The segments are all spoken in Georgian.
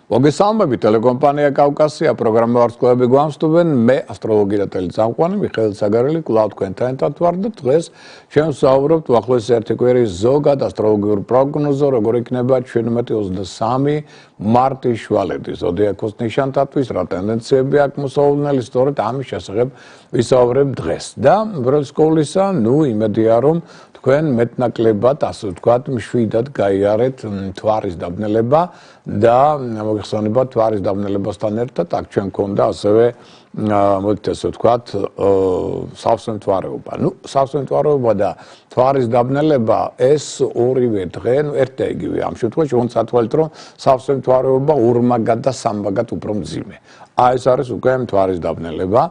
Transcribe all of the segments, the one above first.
მოგესალმებით, ტელეკომპანია კავკასია პროგრამავარსკვლავები გვამსტობენ, მე ასტროლოგია ტელეწამყვანი მიხეილ საგარელი კვლავ თქვენთან ერთად ვარ და დღეს შევსაუბრობთ უახლოესი ერთი კვირის ზოგად ასტროლოგიურ პროგნოზზე, როგორ იქნება 17-23 მარტის შვალეთი ზოდიაქოს ნიშანთათვის, რა ტენდენციები აქვს მოსავალნელი, სწორედ ამის შესახებ ვისაუბრებ დღეს. და უბრალოდ სკოლისა, იმედია რომ თქვენ მეტნაკლებად, ასე ვთქვათ, მშვიდად გაიარეთ თვარის დაბნელება და მოგეხსენებათ თვარის დაბნელებასთან ერთად აქ ჩვენ გქონდა ასევე მოდით ასე ვთქვათ სავსე მთვარეობა. სავსე მთვარეობა და თვარის დაბნელება ეს ორივე დღე, ერთ და იგივე ამ შემთხვევაში უნდა სათვალეთ რომ სავსე მთვარეობა ორმაგად და სამბაგად უფრო მძიმე. ეს არის უკვე თვარის დაბნელება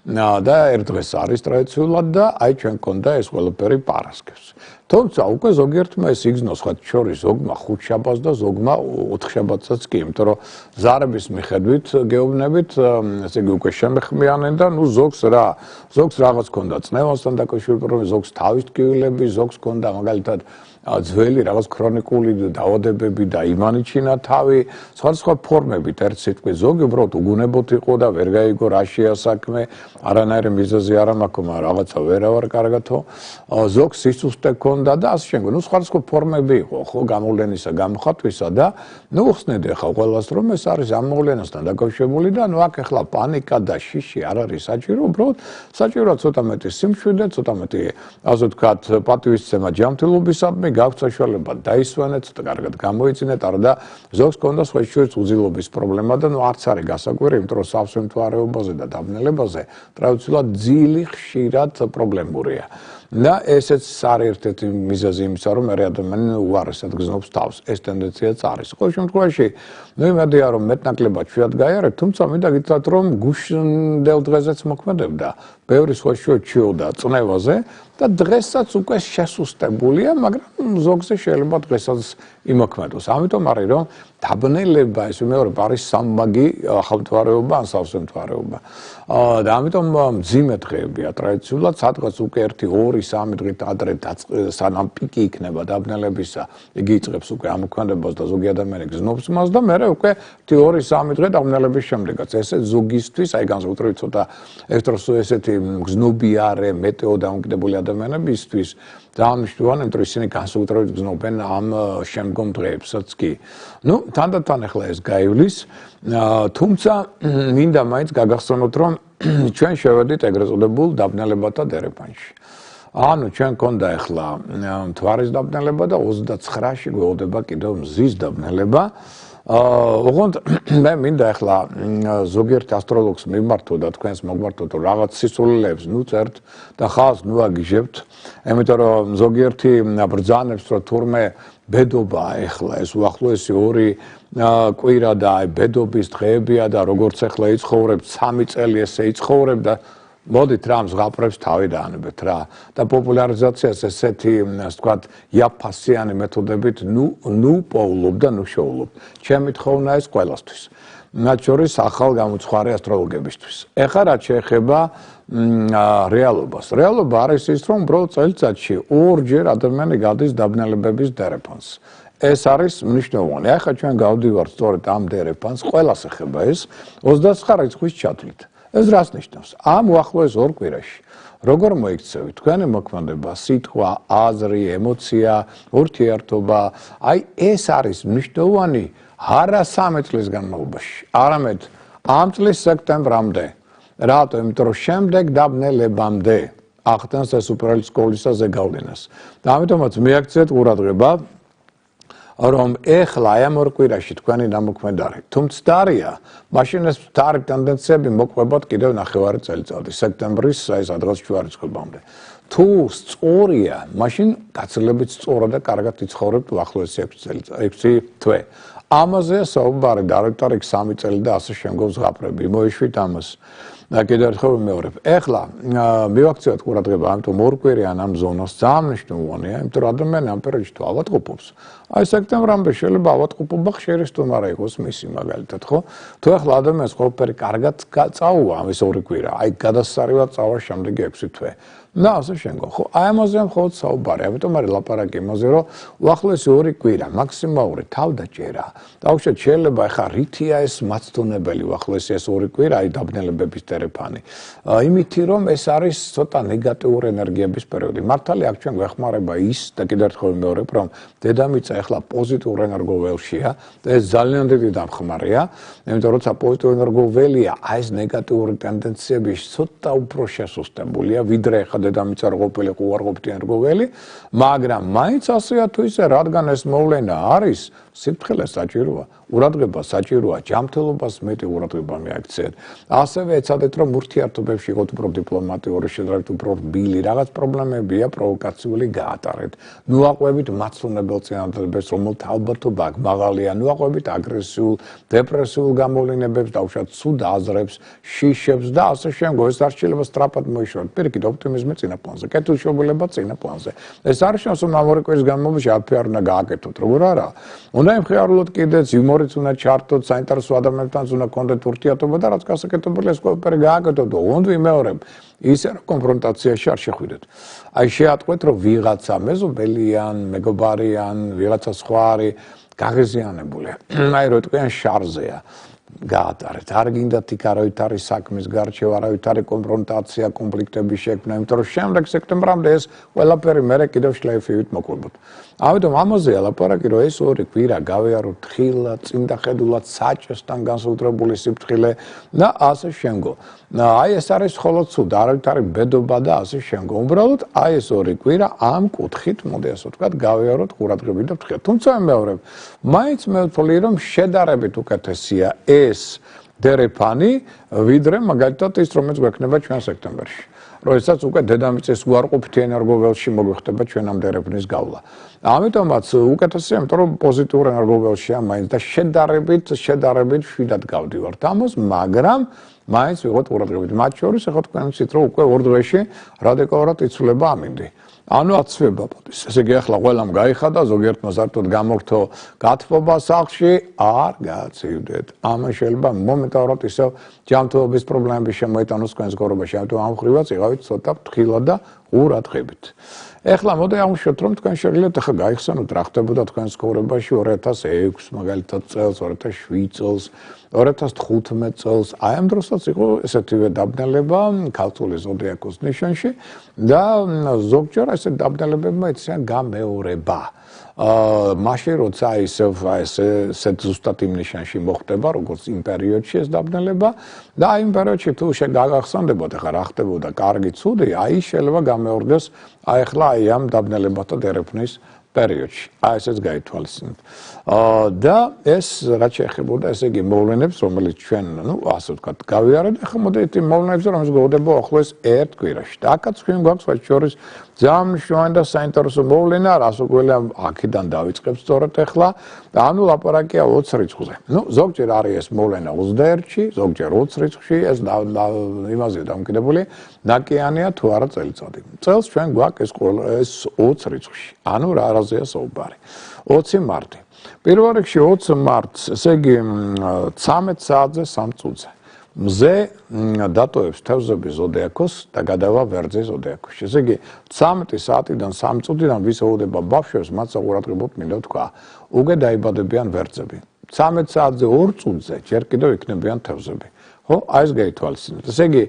და ერთ დღეს არის ტრადიციულად და ჩვენ გქონდა ეს ყველაფერი პარასკევს. თუმცა უკვე ზოგიერთმა ეს იგზნოს ხათ შორის ზოგმა ხუთშაბათს და ზოგმა ოთხშაბათსაც კი, იმიტომ რომ ზარების მიხედვით გეუბნებით, ესე იგი უკვე შემეხმიანენ და ზოგს რაღაც ქონდა წნევასთან დაკავშირებით პრობლემა, ზოგს თავის ტკივილები, ზოგს ქონდა მაგალითად ძველი რაღაც ქრონიკული დაავადებები და იმანიჩინა თავი, სხვადასხვა ფორმებით ერთ სიტყვით ზოგი უბრალოდ უგუნებოდ იყო და ვერ გაიგო რა შეასაქმე, არანაირი მიზეზი არ მაქვს, მაგრამ რაღაცა ვერავარ კარგათო, ზოგს სისუსტე ქონდა და ასე შემდგომ. სხვადასხვა ფორმები იყო, ხო, გამოვლენისა, გამოხატვისა და ხსნედი ახლა ყველას რომ ეს არის ამ მოვლენასთან დაკავშირებული და აქ ახლა პანიკა და შიში არ არის საჭირო, უბრალოდ საჭიროა ცოტა მეტი სიმშვიდე, ცოტა მეტი, ასე ვთქვათ, პატივისცემა ჯანმრთელობისადმი, გაქვთ საშუალება დაისვენეთ, ცოტა კარგად გამოიწინეთ, არა და ზოგს ქონდა სხვა შორის უძილობის პრობლემა და არც არის გასაკვირი, იმიტომ რომ სავსე მთვარეობაზე და დაბნელებაზე ტრადიციულად ძილი ხშირად პრობლემურია. და ესეც არის ერთ-ერთი მიზეზი იმისა, რომ ადამიანი უარესად გზნობს თავს. ეს ტენდენციაც არის. ყოველ შემთხვევაში, იმედია რომ მეტნაკლებად შვიდად გაიარეთ, თუმცა მინდა გითხრათ, რომ გუშინდელ დღესაც მოქმედებდა ბევრი სხვა შიოდა წნევაზე და დღესაც უკვე შესუსტებულია, მაგრამ ზოგზე შეიძლება დღესაც იმოქმედოს. ამიტომ არის რომ დაბნელება ეს მეორე არის სამმაგი ახალთვარეობა ან სავსე მთვარეობა. და ამიტომ მძიმე დღეებია ტრადიციულად, სადღაც უკვე 1-2-3 დღით ადრე სანამ პიკი იქნება დაბნელებისა, იგი იწყებს უკვე ამოქმედებას და ზოგი ადამიანი გზნობს მას და მერე უკვე 1-2-3 დღე დაბნელების შემდეგაც. ესე ზოგისთვის, განსაკუთრებით ცოტა ესეთი გზნობიარე მეტეო დამოკიდებული ადამიანებისთვის ძალიან მნიშვნელოვანია, იმიტომ რომ ისინი განსაკუთრებით გზნობენ ამ შემდგომ დღეებსაც კი. თანდათან ახლა ეს გაივლის, თუმცა მინდა მაინც გაგახსენოთ, რომ ჩვენ შევედით ეგრეთ წოდებულ დაბნელებათა დერეფანში. ჩვენ გქონდა ახლა მთვარის დაბნელება და 29-ში გველოდება კიდევ მზის დაბნელება. ოღონდ მე მინდა ახლა ზოგიერთ ასტროლოგს მიმართო და თქვენს მოგმართოთ რომ რაღაც სისულელებს წერთ და ხალხს აგიჟებთ, იმიტომ რომ ზოგიერთი ბრძანებს რომ თურმე ბედობა ახლა ეს უახლოესი 2 კვირა და ბედობის დღეებია და როგორც ახლა იცხოვრებთ 3 წელი ესე იცხოვრებთ და მოდით რა მსგავსებს თავი დაანებეთ რა და პოპულარიზაციას ესეთი ასე ვთქვათ იაფასიანი მეთოდებით პოულობ და შოულობ. ჩემი თხოვნა ეს ყველასთვის. მათ შორის ახალ გამოცხარე ასტროლოგებისთვის. ეხლა რაც შეეხება რეალობას. რეალობა არის ის, რომ უბრალოდ წელიწადში 2-ჯერ ადამიანი გადის დაბნელებების დერეფანს. ეს არის მნიშვნელოვანი. ახლა ჩვენ გავდივართ სწორედ ამ დერეფანს, ყველას ეხება ეს 29 რიცხვის ჩათვლით. ეს რას ნიშნავს? ამ უახლოეს 2 კვირაში როგორ მოიქცევით თქვენი მოქმედება, სიტყვა, აზრი, ემოცია, ურთიერთობა, ეს არის მნიშვნელოვანი არა 3 წლის განმავლობაში, არამედ ამ წლის სექტემბრამდე. რატომ? იმიტომ რომ შემდეგ დაბნელებამდე ახდენს ეს უპირველეს სკოლისა ზეგავლენას. და ამიტომაც მიაქცეთ ყურადღება რომ ეხლა ამ 2 კვირაში თქვენი დამოქმედარი თუმცდარია, მაშინ ეს მთავარი ტენდენციები მოყვებათ კიდევ 9 წელიწადი, სექტემბრის სადღაც 7 რიცხვებამდე. თუ სწორია, მაშინ გაცილებით სწორად და კარგად იცხოვრებთ უახლოესი 6 თვე. ამაზე საუბარი დაარღვევთ 3 წელი და ასე შემდგომ ზღაპრები. მოიშვით ამას. კიდევ ერთხელ ვიმეორებ. ეხლა მივაქციოთ ყურადღება, ამიტომ 2 კვირიან ამ ზონას ძალიან მნიშვნელოვანია, იმიტომ რომ ადამიანი ამ პერიოდში თუ ავადმყოფობს, აი სექტემბრამდე შეიძლება ავადმყოფობა ხშირი სტუმარი იყოს მისი მაგალითად, ხო? თუ ახლა ადამიანს ყველაფერი კარგად წაუვა ამის 2 კვირა, აი გადასარევად წავა შემდეგი 6 თვე. და ასე შემდგომ. ხო, აი ამაზე მხოლოდ საუბარი, ამიტომ არის ლაპარაკი იმაზე, რომ უახლოესი 2 კვირა მაქსიმალური თავდაჭერა. დაუშვათ შეიძლება ახლა რითია ეს მაცდონებელი უახლოესი ეს 2 კვირა, აი დაბნელებების ტელეფონი. იმითი რომ ეს არის ცოტა ნეგატიური ენერგიების პერიოდი. მართალი აქ ჩვენ გვეხმარება ის და კიდევ ერთხელ ვიმეორებ, რომ დედამიწა ახლა პოზიტიურ ენერგოველშია და ეს ძალიან დიდი დამხმარეა, იმიტომ როცა პოზიტიურ ენერგოველია, აი ეს ნეგატიური ტენდენციები ცოტა უფრო შესუსტებულია, ვიდრე ახლა დედამიწა რო ყოფილიყო უარყოფითი ენერგოველი, მაგრამ მაინც ასეა თუ ისე, რადგან ეს მოვლენა არის, სიფრთხილე საჭიროა, ყურადღება საჭიროა, ჯანმრთელობას მეტი ყურადღება მიაქცეთ. ასევე ეცადეთ რომ ურთიერთობებში იყოთ უფრო დიპლომატიური, შედარებით უფრო რბილი, რაღაც პრობლემებია პროვოკაციული გაატარეთ. ნუაყვებით მაცდონებელ წინადადებებს, რომელთა ალბათობა აქ მაღალია, ნუაყვებით აგრესიულ, დეპრესიულ გამოვლენებებს, დაუშვათ ცუდ აზრებს, შიშებს და ასე შემდგომ. ეს არ შეიძლება სწრაფად მოიშოროთ. პირიქით, ოპტიმიზმი წინა პლანზე, კეთილშობილება წინა პლანზე. ეს არ შანსი რომ ამ 2 კვირის განმავლობაში არაფერი არ უნდა გააკეთოთ, როგორ არა? უნდა იმხიარულოთ კიდეც, იუმორიც უნდა ჩართოთ, საინტერესო ადამიანებთან უნდა გქონდეთ ურთიერთობა და რაც გასაკეთებელი ეს ყველაფერი გააკეთოთ. უნდა ვიმეორებ, ისე რომ კონფრონტაციაში არ შეხვიდეთ. აი შეატყვეთ, რომ ვიღაცა მეზობელიან, მეგობარიან, ვიღაცა სხვა არის გაღიზიანებული. აი რო თქვენ შარზეა. გაატარეთ. არ გინდათ იქ არავით არის საქმის გარჩევა, არავით არის კონფრონტაცია, კონფლიქტების შექმნა, იმიტომ რომ შემდეგ სექტემბრამდე ეს ყველაფერი მერე კიდევ შლეიფივით მოყვებოდ. ამიტომ ამაზეა ლაპარაკი, რომ ეს 2 კვირა გავიაროთ თხილად, წინდახედულად, საჭესთან განსაკუთრებული სიფრთხილე და ასე შემდგომ. აი ეს არის ხოლო ცუდა, არავით არის ბედობა და ასე შემდგომ. უბრალოდ აი ეს 2 კვირა ამ კუთხით, მოდი ასე ვთქვათ, გავიაროთ ყურადღებით და თხილად. თუმცა მეორებ, მაინც მე ვთვლი, რომ შედარებით უკეთესია ეს დერეფანი, ვიდრე მაგალითად ის, რომელიც გვექნება ჩვენ სექტემბერში. როდესაც უკვე დედამიწის უარყოფითი ენერგოველში მოგვიხდება ჩვენ ამ დერეფნის გავლა. ამიტომაც უკეთესია, იმიტომ რომ პოზიტიურ ენერგოველშია მაინც და შედარებით შვიდად გავდივართ ამას, მაგრამ მაინც ვიღოთ ყურადღებით. მათ შორის ახლა თქვენ ვიცით, რომ უკვე 2 დღეში რადიკალურად იცვლება ამინდი. ანუ აცვება პოტის. ესე იგი ახლა ყველამ გაიხადა, ზოგიერთმა საერთოდ გამორთო გათბობა სახლში, არ გააცივდეთ. ამან შეიძლება მომენტალურად ისევ ჯანმრთელობის პრობლემები შემოიტანოს თქვენს ცხოვრებაში. ამიტომ ამ ხრივაც იყავით ცოტა ფრთხილად და ყურადღებით. ეხლა მოდი აღმოჩნდეთ, რომ თქვენ შეგიძლიათ ახლა გაიხსენოთ რა ხდებოდა თქვენს ცხოვრებაში 2006 მაგალითად წელს, 2007 წელს, 2015 წელს. აი ამ დროსაც იყო ესეთივე დაბნელება ქალწულის ზოდიაქოს ნიშანში და ზოგჯერ ესე დაბნელებებმა იციან გამეორება. მაშინ როცა ესე ზუსტად იმ ნიშანში მოხდება, როგორც იმ პერიოდში ეს დაბნელება და აი იმ პერიოდში თუ შეგახსენდებოდ ახლა რა ხდებოდა კარგი ცუდი, აი შეიძლება გამეორდეს აი ახლა აი ამ დაბნელებათა დერეფნის პერიოდში. აი ესეც გაითვალისწინეთ. და ეს რაც შეეხებოდა ესე იგი მოვლენებს, რომელიც ჩვენ, ასე ვთქვათ, გავიარეთ, ახლა მოდით იმ მოვლენებზე, რომელიც გვხვდება ახლოს 1 კვირაში. და აქაც ჩვენ გვაქვს მათ შორის ძალიან მნიშვნელოვანი და საინტერესო მოვლენა, რას უყველია აქედან დავიწყებ სწორედ ახლა. ანუ ლაპარაკია 20 რიცხვზე. ზოგჯერ არის ეს მოვლენა 21-ში, ზოგჯერ 20 რიცხვში, ეს იმაზე დამოკიდებული, ნაკიანია თუ არა წელიწადი. წელს ჩვენ გვაქვს ეს 20 რიცხვში. ანუ რა არაზეა საუბარი. 20 მარტი. პირველ რიგში 20 მარტს, ესე იგი 13 საათზე 3 წუთზე. მზე დატოვებს თევზების ზოდიაქოს და გადავა ვერძის ზოდიაქოში. ესე იგი 13 საათიდან 3 წუთიდან ვის ეუდება ბავშვებს, მათ საყურადღებოდ მინდა თქვა, უკვე დაიბადებიან ვერძები. 13 საათზე 2 წუთზე ჯერ კიდევ იქნებიან თევზები. ხო, აი ეს გაითვალისწინეთ. ესე იგი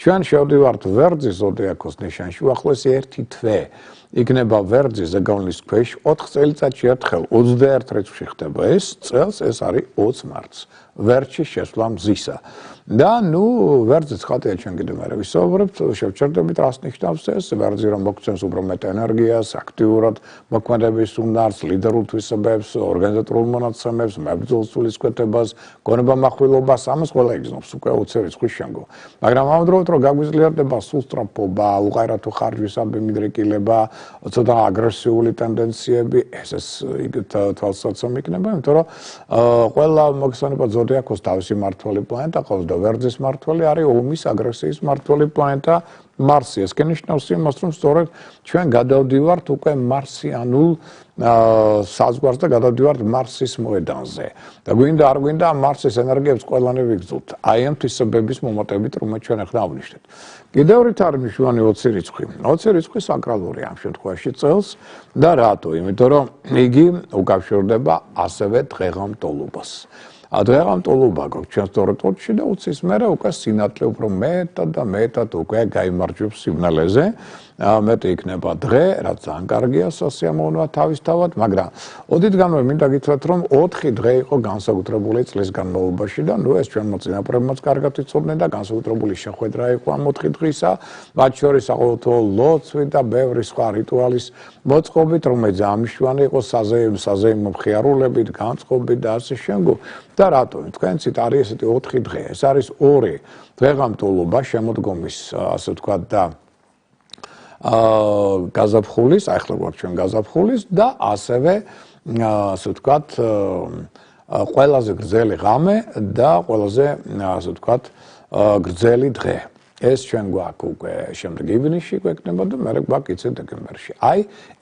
ჩვენ შევდივართ ვერძის ზოდიაქოს ნიშანში, უახლოესი 1 თვე. იქნება ვერძის ზეგავლენის ქვეშ 4 წელიწადში ერთხელ 21 რიცხვში ხდება ეს წელს, ეს არის 20 მარტს. ვერჩი შესვლა მზისა. და ვერძის ხატია ჩვენ კიდევ მერე ვისაუბრებთ, შევჩერდებით რას ნიშნავს ეს, ვერძი რომ მოგცემს უფრო მეტ ენერგიას, აქტიურად მოქმედების უნარს, ლიდერულ თვისებებს, ორგანიზატორულ მონაცემებს, მებრძოლ სულისკვეთებას, გონებამახვილობას, ამას ყველა იგრძნობს უკვე 20 რიცხვის შემდგომ. მაგრამ ამავდროულად რომ გაგვიძლიერდება სულსწრაფობა, უყარათო ხარჯვისადმი მიდრეკილება, ცოტა აგრესიული ტენდენციები, ეს თვალსაცმელი იქნება, იმიტომ რომ ყველა მოგხსენება ზოდიაქოს თავისი მმართველი პლანეტა ყავს და ვერძის მმართველი არის ომის აგრესიის მმართველი პლანეტა მარსი ეს ნიშნავს იმას, რომ სწორედ ჩვენ გადავდივართ უკვე მარსიანულ საზღვარს და გადავდივართ მარსის მოედანზე. და გვინდა არ გვინდა მარსის ენერგიებს ყველანი ვიგზავთ. აი ამ თვისებების მომატებით, რომელიც ჩვენ ახლა ავნიშნეთ. კიდევ რით არის მნიშვნელოვანი 20 რიცხვი. 20 რიცხვი საკრალურია ამ შემთხვევაში წელს და რატო? იმიტომ რომ იგი უკავშირდება ასევე დღეღამტოლობას. დღეღამტოლობა გვაქვს ჩვენ სწორედ 20-ში და 20-ის მერე უკვე სინათლე უფრო მეტად და მეტად უკვე გაიმარჯვებს სიგნალეზე. მეტი იქნება დღე, რაც ძალიან კარგია სასიამოვნოა თავისთავად, მაგრამ ოდით განმე მინდა გითხრათ, რომ 4 დღე იყო განსაკუთრებული წლის განმავლობაში და ნუ ეს ჩვენმა წინაპრებმაც კარგად იცოდნენ და განსაკუთრებული შეხვედრა იყო ამ 4 დღისა, მათ შორის საყოველთაო ლოცვით და ბევრი სხვა რიტუალის მოწყობით, რომელიც ძალიან მნიშვნელოვანი იყო საზეიმო მხიარულებით, განწყობით და ასე შემდგომ. და რატო? თქვენცით არის ესეთი 4 დღე. ეს არის 2 დღეღამტოლობა შემოდგომის, ასე ვთქვათ და გაზაფხულის, ახლა გვაქვს ჩვენ გაზაფხულის და ასევე ასე ვთქვათ ყველაზე გრძელი ღამე და ყველაზე ასე ვთქვათ გრძელი დღე. ეს ჩვენ გვაქვს უკვე შემდეგ ივნისში გვექნება და მერე გვაქვს იცი დეკემბერში. აი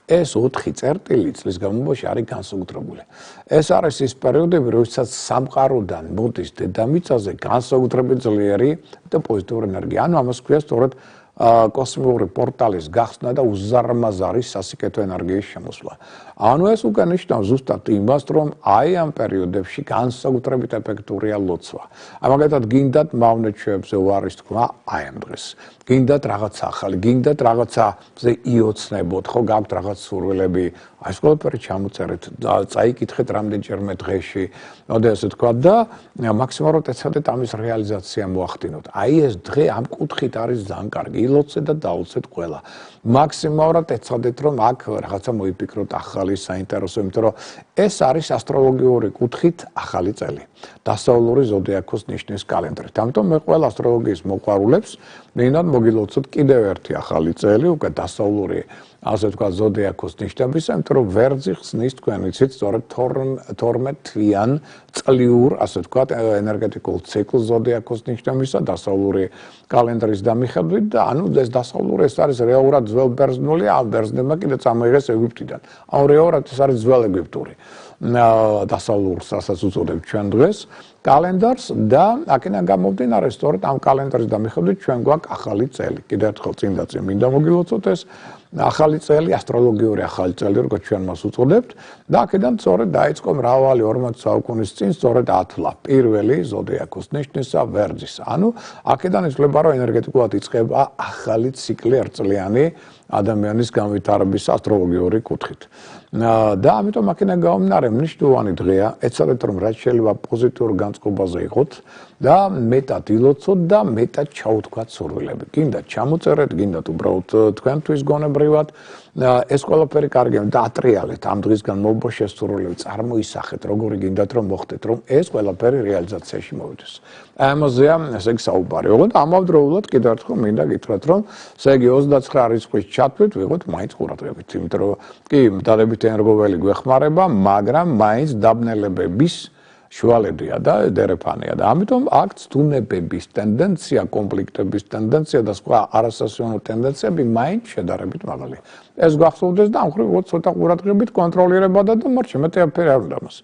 ეს 4 წერტილი წლის განმავლობაში არის განსაკუთრებული. ეს არის ის პერიოდები, როდესაც სამყაროდან მოდის დედამიწაზე განსაკუთრებით ძლიერი და პოზიტიური ენერგია. ანუ ამას ქვია სწორედ კოსმიკური პორტალის გახსნა და უზარმაზარი სასიკეთო ენერგიის შემოსვლა. ანუ ეს უკვე ნიშნავს ზუსტად იმას, რომ აი ამ პერიოდებში განსაკუთრებით ეფექტურია ლოცვა. მაგალითად, გინდათ მავნეჩვეებზე უარის თქვა აი ამ დღეს. გინდათ რაღაცა ახალი, გინდათ რაღაცაზე იოცნებოთ, ხო გაქვთ რაღაც სურვილები, აი ეს ყველაფერი ჩამოწერეთ, წაიკითხეთ რამდენჯერმე დღეში, მოდი ასე თქვა და მაქსიმალურად ეცადეთ ამის რეალიზაცია მოახდინოთ. აი ეს დღე ამ კუთხით არის ძალიან კარგი. ილოცეთ და დაუცეთ ყველა. მაქსიმალურად ეცადეთ, რომ აქ რაღაცა მოიფიქროთ ახალი საინტერესო, იმიტომ რომ ეს არის ასტროლოგიური კუთხით ახალი წელი. დასავლური ზოდიაქოს ნიშნის კალენდრით. ამიტომ მე ყველა ასტროლოგიის მოყვარულებს მინდათ მოგილოცოთ კიდევ ერთი ახალი წელი, უკვე დასავლური ასე ვთქვათ ზოდიაქოს ნიშნების, იმიტომ რომ ვერძი ხსნის თქვენ ვიცით, სწორედ 12 თვიან წლიურ, ასე ვთქვათ, ენერგეტიკულ ციკლს ზოდიაქოს ნიშნებისა დასავლური კალენდრის დამიხედვით და ანუ ეს დასავლური ეს არის რეალურად ძველ ბერძნული, ამ ბერძნებმა კიდე წამოიღეს ეგვიპტიდან. ანუ რეალურად ეს არის ძველ ეგვიპტური დასავლურს, რასაც უწოდებთ ჩვენ დღეს, კალენდარს და აქედან გამომდინარე, სწორედ ამ კალენდრის დამიხედვით ჩვენ გვაქვს ახალი წელი. კიდევ ერთხელ წინ და წინ მინდა მოგილოცოთ ეს ახალი წელი, ასტროლოგიური ახალი წელი, როგორც ჩვენ მას უწოდებთ და აქედან სწორედ დაიწყო მრავალი 40 საუკუნის წინ სწორედ ათვლა პირველი ზოდიაქოს ნიშნისა ვერძის. ანუ აქედან იცვლება, რომ ენერგეტიკულად იწყება ახალი ციკლი ერთწლიანი ადამიანის განვითარების ასტროლოგიური კუთხით. და ამიტომ აქედან გამომდინარე მნიშვნელოვანი დღეა, ეცადეთ რომ რაც შეიძლება პოზიტიურ განწყობაზე იყოთ და მეტად ილოცოთ და მეტად ჩაუთქვათ სურვილები. გინდათ ჩამოწერეთ, გინდათ უბრალოდ თქვენთვის გონებრივად ეს ყველაფერი კარგია და ატრიალეთ ამ დღის განმავლობაში ეს სურვილები წარმოისახეთ, როგორი გინდათ რომ მოხდეთ, რომ ეს ყველაფერი რეალიზაციაში მოვიდეს. ამაზეა ესე იგი საუბარი. ოღონდ ამავდროულად კიდევ ერთხელ მინდა გითხრათ, რომ ესე იგი 29 რიცხვის ჩათვლით ვიღოთ მაინც ყურადღებით, იმიტომ რომ კი დადებითი ენერგოველი გვეხმარება, მაგრამ მაინც დაბნელებების შუალებია და დერეფანია და ამიტომ აქ ცდუნებების ტენდენცია, კონფლიქტების ტენდენცია და სხვა არასასიამოვნო ტენდენციები მაინც შედარებით მაღალია. ეს გახსოვდეს და ამ ხრივ ცოტა ყურადღებით კონტროლირებადა და მარჩა მეტი აფერი არ უნდა მას.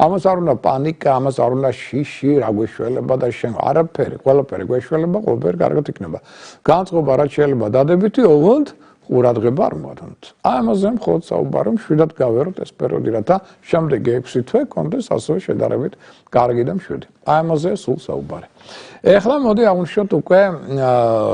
ამას არ უნდა პანიკა, ამას არ უნდა შიში, რა გვეშველება და შენ არაფერი, ყველაფერი გვეშველება, ყველაფერი კარგად იქნება. განწყობა რაც შეიძლება დადებითი, ოღონდ ყურადღება არ მოდოთ. აი ამაზე მხოლოდ საუბარი, მშვიდად გავეროთ ეს პერიოდი, რათა შემდეგი 6 თვე კონდეს ასევე შედარებით კარგი და მშვიდი. აი ამაზე სულ საუბარი. ეხლა მოდი აღვნიშნოთ უკვე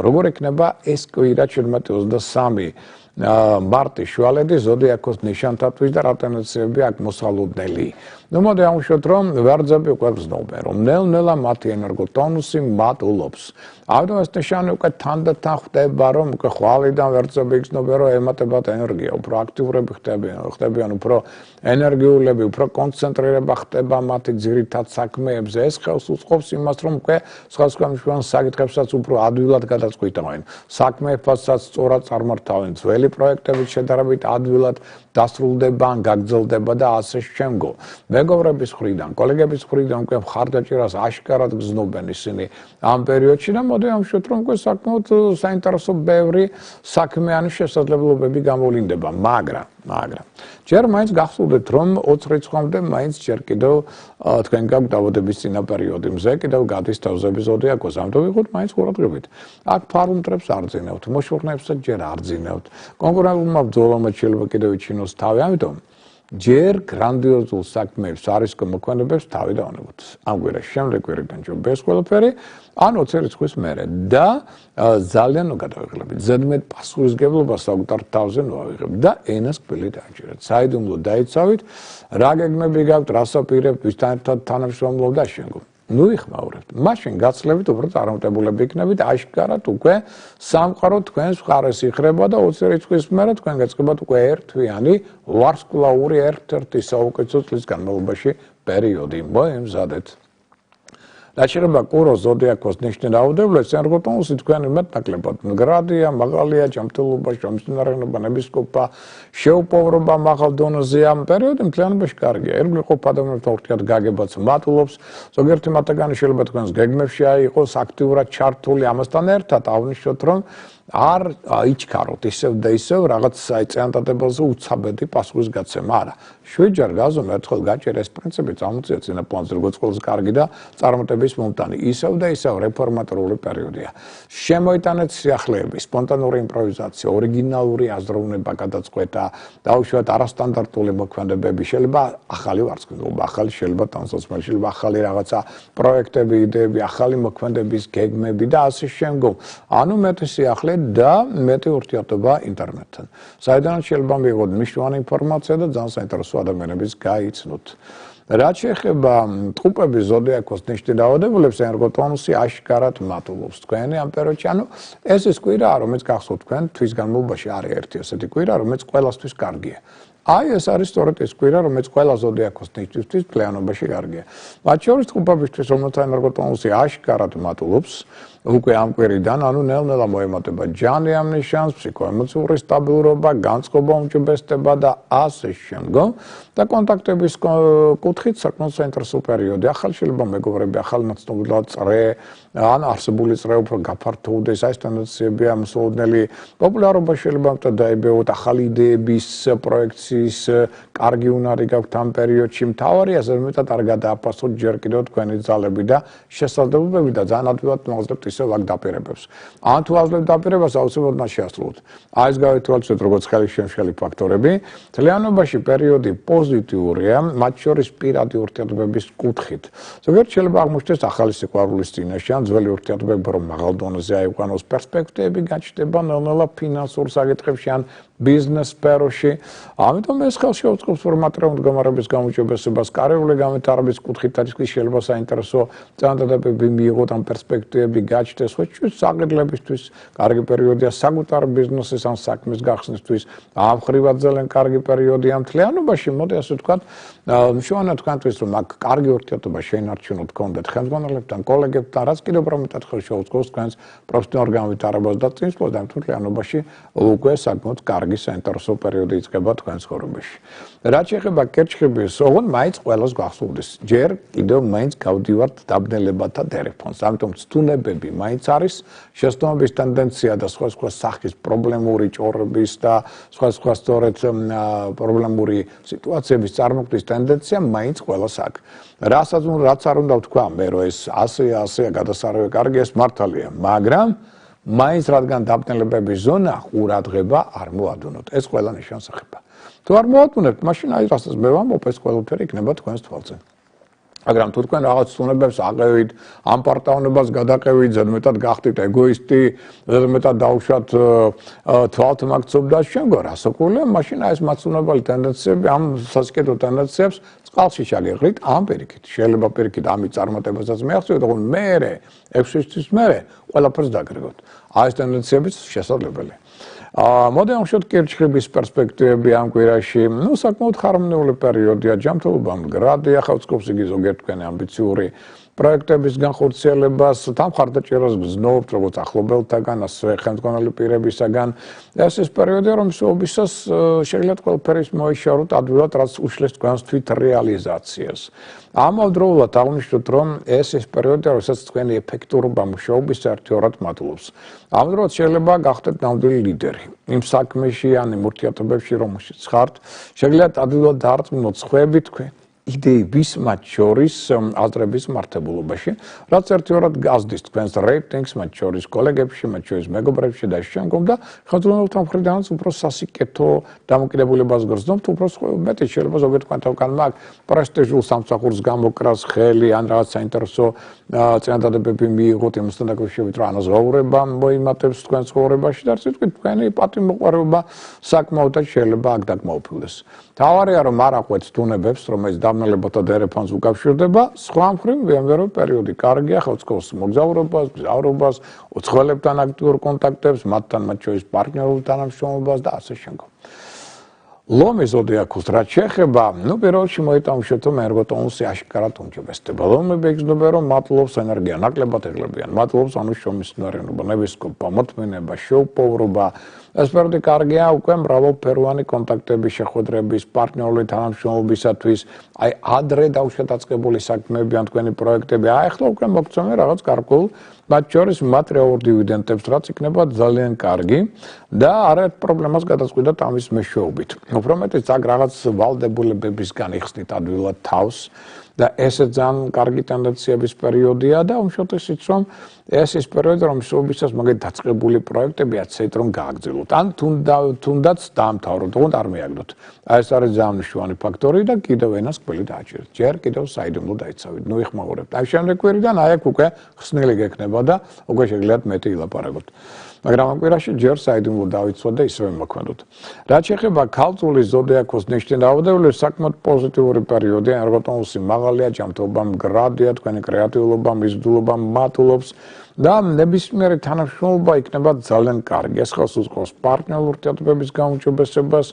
როგორ იქნება ეს კვირა 23 მარტი შუალედი ზოდიაქოს ნიშანთათვის და რა ტენდენციები აქ მოსალოდნელი. ნუ მოდი აღვნიშნოთ, რომ ვერძები უკვე გრძნობენ, რომ ნელ-ნელა მათი ენერგოტონუსი მატულობს. ამიტომ ეს ნიშანი უკვე თანდათან ხდება, რომ უკვე ხვალიდან ვერძები იგრძნობენ, რომ ემატებათ ენერგია, უფრო აქტიურები ხდებიან, უფრო ენერგიულები, უფრო კონცენტრირება ხდება მათი ძირითად საქმეებზე. ეს ხელს უწყობს იმას, რომ უკვე სხვადასხვა მნიშვნელოვან საკითხებსაც უფრო ადვილად გადაწყვეტავენ. საქმეებსაც სწორად წარმართავენ, ძველი პროექტები შედარებით ადვილად დასრულდება, გაგრძელდება და ასე შემდგომ. მეგობრების მხრიდან, კოლეგების მხრიდან უკვე მხარდაჭერას აშკარად გზნობენ ისინი ამ პერიოდში და მოდი ამშვიდ რომ უკვე საკმაოდ საინტერესო ბევრი საქმიანი შესაძლებლობები გამოვლინდება, მაგრამ ჯერ მაინც გახსოვდეთ რომ 20 რიცხვამდე მაინც ჯერ კიდევ თქვენ გაქვთ დაბადების წინა პერიოდი მზე კიდევ გადის თავზების ზოდიაქოს ამიტომ ვიყოთ მაინც ყურადღებით აქ ფარუმტრებს არ ძინავთ მოშურნეებსაც ჯერ არ ძინავთ კონკურენტულმა ბრძოლამ შეიძლება კიდევ იჩინოს თავი ამიტომ ჯერ გრანდიოზულ საქმეებს არისკო მოქმედებებს თავი დავანებოთ ამ კვირაში შემდეგ კვირიდან ჯობეს ყველაფერი ან 20 რიცხვის მერე და ძალიან გადავიღლებით ზედმეტ პასუხისგებლობას საკუთარ თავზე ნოვავიღებთ და ენას კბილი დააჭირეთ საიდუმლო დაიცავით რა გეგმები გაქვთ რას აპირებთ ვისთან ერთად თანამშრომლობ და შენგო ნუ იხმაურებთ მაშინ გაცლებით უფრო წარმატებულები იქნებით აშკარად უკვე სამყარო თქვენს მხარეს იხრება და 20 რიცხვის მერე თქვენ გაწყებათ უკვე ერთვიანი ვარსკვლავური ერთ-ერთი საუკეთესო წლის განმავლობაში პერიოდი მოემზადეთ Dačerba kuro zodiakos ნიშნე რაოდენობას ენერგოტონუსი თქვენი მეტნაკლებად მდგრადია, მაღალია, ჯანმრთელობა, შრომისმცენარეობა, ნებისყოფა, შეუპოვრობა მაღალ დონეზე ამ პერიოდში მთლიანობაში კარგია. ერგული ყოფ ადამიანებთან ურთიერთ გაგებაც მატულობს. ზოგიერთი მათგანი შეიძლება თქვენს გეგმებში აიყოს აქტიურად ჩართული ამასთან ერთად აღნიშნოთ რომ არ აიჩქაროთ ისევ და ისევ რაღაც წინადადებაზე უცაბედი პასუხისგაცემა არა. შვიდჯერ გაზომ ერთხელ გაჭერა ეს პრინციპი წამოწია წინა პლანზე როგორც ყველას კარგი და წარმატების მომტანი. ისევ და ისევ რეფორმატორული პერიოდია. შემოიტანეთ სიახლეები, სპონტანური იმპროვიზაცია, ორიგინალური აზროვნება გადაწყვეტა, დაუშვათ არასტანდარტული მოქმედებები, შეიძლება ახალი ვარსკვლავობა, ახალი შეიძლება თანხმობა, შეიძლება ახალი რაღაცა პროექტები, იდეები, ახალი მოქმედების გეგმები და ასე შემდგომ. ანუ მეტი სიახლე და მეტი ურთიერთობა ინტერნეტთან. საიდანაც შეიძლება მიიღოთ მნიშვნელოვანი ინფორმაცია და ძალიან საინტერესო ადამიანების გაიცნოთ. რაც შეეხება ტყუპების ზოდიაქოს ნიშნით დაავადებულებს ენერგოტონუსი აშკარად მატულობს თქვენი ამ პერიოდში. ანუ ეს ის კვირაა, რომელიც გახსოვთ თქვენ თვის განმავლობაში არის ერთი ასეთი კვირა, რომელიც ყველასთვის კარგია. აი ეს არის სწორედ ეს კვირა, რომელიც ყველა ზოდიაქოს ნიშნისთვის მთლიანობაში კარგია. მათ შორის ტყუპებისთვის, რომელთა ენერგოტონუსი აშკარად მატულობს, უკვე ამ კვირიდან, ანუ ნელ-ნელა მოემატება ჯანი ამ ნიშანს, ფსიქოემოციური სტაბილურობა, განწყობა, უმჯობესება და ასე შემდგომ და კონტაქტების კუთხით საკმაოდ საინტერესო პერიოდი. ახალ შეიძლება მეგობრები, ახალი ნაცნობად წრე, ან არსებული წრე უფრო გაფართოვდეს, აი ეს ტენდენციებია მსაუდნელი პოპულარობა შეიძლება დაებევოთ, ახალი იდეების პროექციის კარგი უნარი გაქვთ ამ პერიოდში. მთავარია ზედმეტად არ გადააფასოთ ჯერ კიდევ თქვენი ძალები და შესაძლებლობები და ძალიან ადვილად მოაძლევთ ისევ აქ დაპირებებს. ან თუ აძლევთ დაპირებას, აუცილებლად მას შეასრულოთ. აი ეს გავითვალისწინოთ როგორც ხელისშემშელი ფაქტორები. მთლიანობაში პერიოდი პოზიტიურია, მათ შორის პირადი ურთიერთობების კუთხით. ზოგიერთ შეიძლება აღმოჩნდეს ახალი სიყვარულის წინაშე, ან ძველი ურთიერთობები რომ მაღალ დონეზე აიყვანოს, პერსპექტივები გაჩნდება ნელ-ნელა ფინანსურ საკითხებში ან ბიზნეს სფეროში. ამიტომ ეს ხელს შეუწყობს ფორმატირებულ მდგომარეობის გამოუჭებესებას, კარიერული განვითარების კუთხით არის შეიძლება საინტერესო წინადადებები მიიღოთ ამ პერსპექტივები გაჩნდეს, ხო საყიდლებისთვის კარგი პერიოდია საკუთარ ბიზნესის ან საქმის გახსნისთვის. ამ ხრივად ძალიან კარგი პერიოდია მთლიანობაში, მოდი ასე ვთქვათ, მნიშვნელოვანია თქვენთვის რომ აქ კარგი ურთიერთობა შეინარჩუნოთ გქონდეთ ხელმძღვანელებთან, კოლეგებთან, რაც კიდევ უფრო მეტად ხელს შეუწყობს თქვენს პროფესიონალურ განვითარებას და წინსვლას და მთლიანობაში უკვე საკმაოდ კარგი საინტერესო პერიოდი იწყება თქვენს ცხოვრებაში. რაც შეეხება კერჩხების, ოღონდ მაინც ყველას გახსოვდეს. ჯერ კიდევ მაინც გავდივართ დაბნელებათა ტელეფონს. ამიტომ ცდუნებები მაინც არის, შეცდომების ტენდენცია და სხვა სახის პრობლემური ჭორების და სხვა სწორედ პრობლემური სიტუაციების წარმოქმნის ტენდენცია მაინც ყველას აქვს. რაც არ უნდა ვთქვა, მე რომ ეს ასე გადასარევი კარგი ეს მართალია, მაგრამ მაინც რადგან დაბნელებების ზონა ყურადღება არ მოადუნოთ. ეს ყველა ნიშანს ეხება. თუ არ მოადუნებთ, მაშინ აი რასაც მე ვამბობ, ეს ყველაფერი იქნება თქვენს თვალზე. მაგრამ თუ თქვენ რაღაც ცნობებს აყევით, ამ პარტავნებას გადაყევით, ზედმეტად გახდით ეგოისტი, ზედმეტად დაუშვათ თვალთ მაგცობ და შემდგომ რასაკურველია, მაშინ აი ეს მაცნობელი ტენდენციები, ამ სასიკეთო ტენდენციებს წყალში ჩაგეღრით ამ პირიქით. შეიძლება პირიქით ამით წარმატებასაც მიაღწიოთ, თუმცა მერე 6 თვის მერე ყველაფერს დაგრეგოთ. აი ეს ტენდენციებიც შესაძლებელია. მოდენ ვშოთ კირჩხიბის პერსპექტივები ამ კვირაში. საკმაოდ ხარმონიული პერიოდია ჯანმრთელობა მდგრადია, ხავსკობს იგი ზოგიერთ თქვენი ამბიციური პროექტების განხორციელებას, თან მხარდაჭერას გზნობთ, როგორც ახლობელთაგან, ასევე ხელმძღვანელი პირებისაგან. ეს ის პერიოდია, რომ მსოფლიოსას შეიძლება ყველაფერი მოიშოროთ ადვილად, რაც უშლის თქვენს თვით რეალიზაციას. ამავდროულად აღნიშნოთ, რომ ეს ის პერიოდია, როდესაც თქვენი ეფექტურობა მუშაობის საერთოდ მატულობს. ამავდროულად შეიძლება გახდეთ ნამდვილი ლიდერი. იმ საქმეში ან იმ ურთიერთობებში, რომელშიც ხართ, შეიძლება ადვილად დაარწმუნოთ სხვები თქვენ იდეების მათ შორის აზრების მართებულობაში, რაც ერთგვარად გაზრდის თქვენს რეიტინგს მათ შორის კოლეგებში, მათ შორის მეგობრებში და შემდგომ და ხელმძღვანელთა მხრიდანაც უფრო სასიკეთო დამოკიდებულებას გრძნობთ, უფრო მეტი შეიძლება ზოგიერთ თქვენთან მაგ პრესტიჟულ სამსახურს გამოკრას ხელი ან რაღაც საინტერესო წინადადებები მიიღოთ იმასთან დაკავშირებით, რომ ანაზღაურება მოიმატებს თქვენ ცხოვრებაში და სიტყვით თქვენი პატიმოყვარეობა საკმაოდაც შეიძლება აქ დაკმაყოფილდეს. თავარია რომ არ აყვეთ თუნებებს, რომელიც დამნელებათა დერეფანს უკავშირდება, სხვა მხრივ ვიამბერო პერიოდი კარგია, ხელმძღვანელს მოგზაურობას, გზავრობას, უცხოელებთან აქტიურ კონტაქტებს, მათთან მათ შორის პარტნიორულ თანამშრომლობას და ასე შემდგომ. ლომის ზოდიაქოს რაც შეეხება, პირველ რიგში მოიტანხმოთ, რომ ერგოტონუსი აშკარად უმჯობესდება. ლომები იგრძნობენ, რომ მატლობს ენერგია ნაკლებად ეგლებიან, მატლობს ანიშნულნობა, ნებისყოფა, მოთმინება, შეუპოვრობა. ეს პერიოდი კარგია უკვე მრავალფეროვანი კონტაქტების შეხვედრების, პარტნიორული თანამშრომლობისათვის, აი ადრე დაუშვა-დაწყებული საქმეები ან თქვენი პროექტები, ახლა უკვე მოგწონე რაღაც გარკვეულ მათ შორის მატერიალურ დივიდენდებს, რაც იქნება ძალიან კარგი და არაერთ პრობლემას გადაწყვეტთ ამის მეშვეობით. უფრო მეტიც აქ რაღაც ვალდებულებებისგან იხსნით ადვილად თავს და ეს ძალიან კარგი ტენდენციების პერიოდია და უშუალოდ ისიც რომ ეს ის პერიოდი რომ მსოფლიოს მაგეთ დაწყებული პროექტები აცეთ რომ გააგრძელოთ ან თუნდაც დაამთავროთ, თუნდაც არ მიაგდოთ. ეს არის ძალიან მნიშვნელოვანი ფაქტორი და კიდევ ენას ყველი დააჭირეთ. ჯერ კიდევ საიდუმლო დაიცავით. ნუ იხმაურებთ. აი შემდეგ კვირიდან აი აქ უკვე ხსნელი გექნება და უკვე შეგიძლიათ მეტი ილაპარაკოთ. მაგრამ ამ კვირაში ჯერ საიდუმლო დავიცვათ და ისევე მოქმედოთ. რაც შეეხება ქალწულის ზოდიაქოს ნიშნის დაავადებულებს, საკმაოდ პოზიტიური პერიოდია, ერგოტონუსი მაღალია, ჯანმრთელობა მდგრადია, თქვენი კრეატიულობა, მიზიდულობა მატულობს და ნებისმიერი თანამშრომლობა იქნება ძალიან კარგი. ეს ხელს უწყობს პარტნიორულ ურთიერთობების გაუმჯობესებას,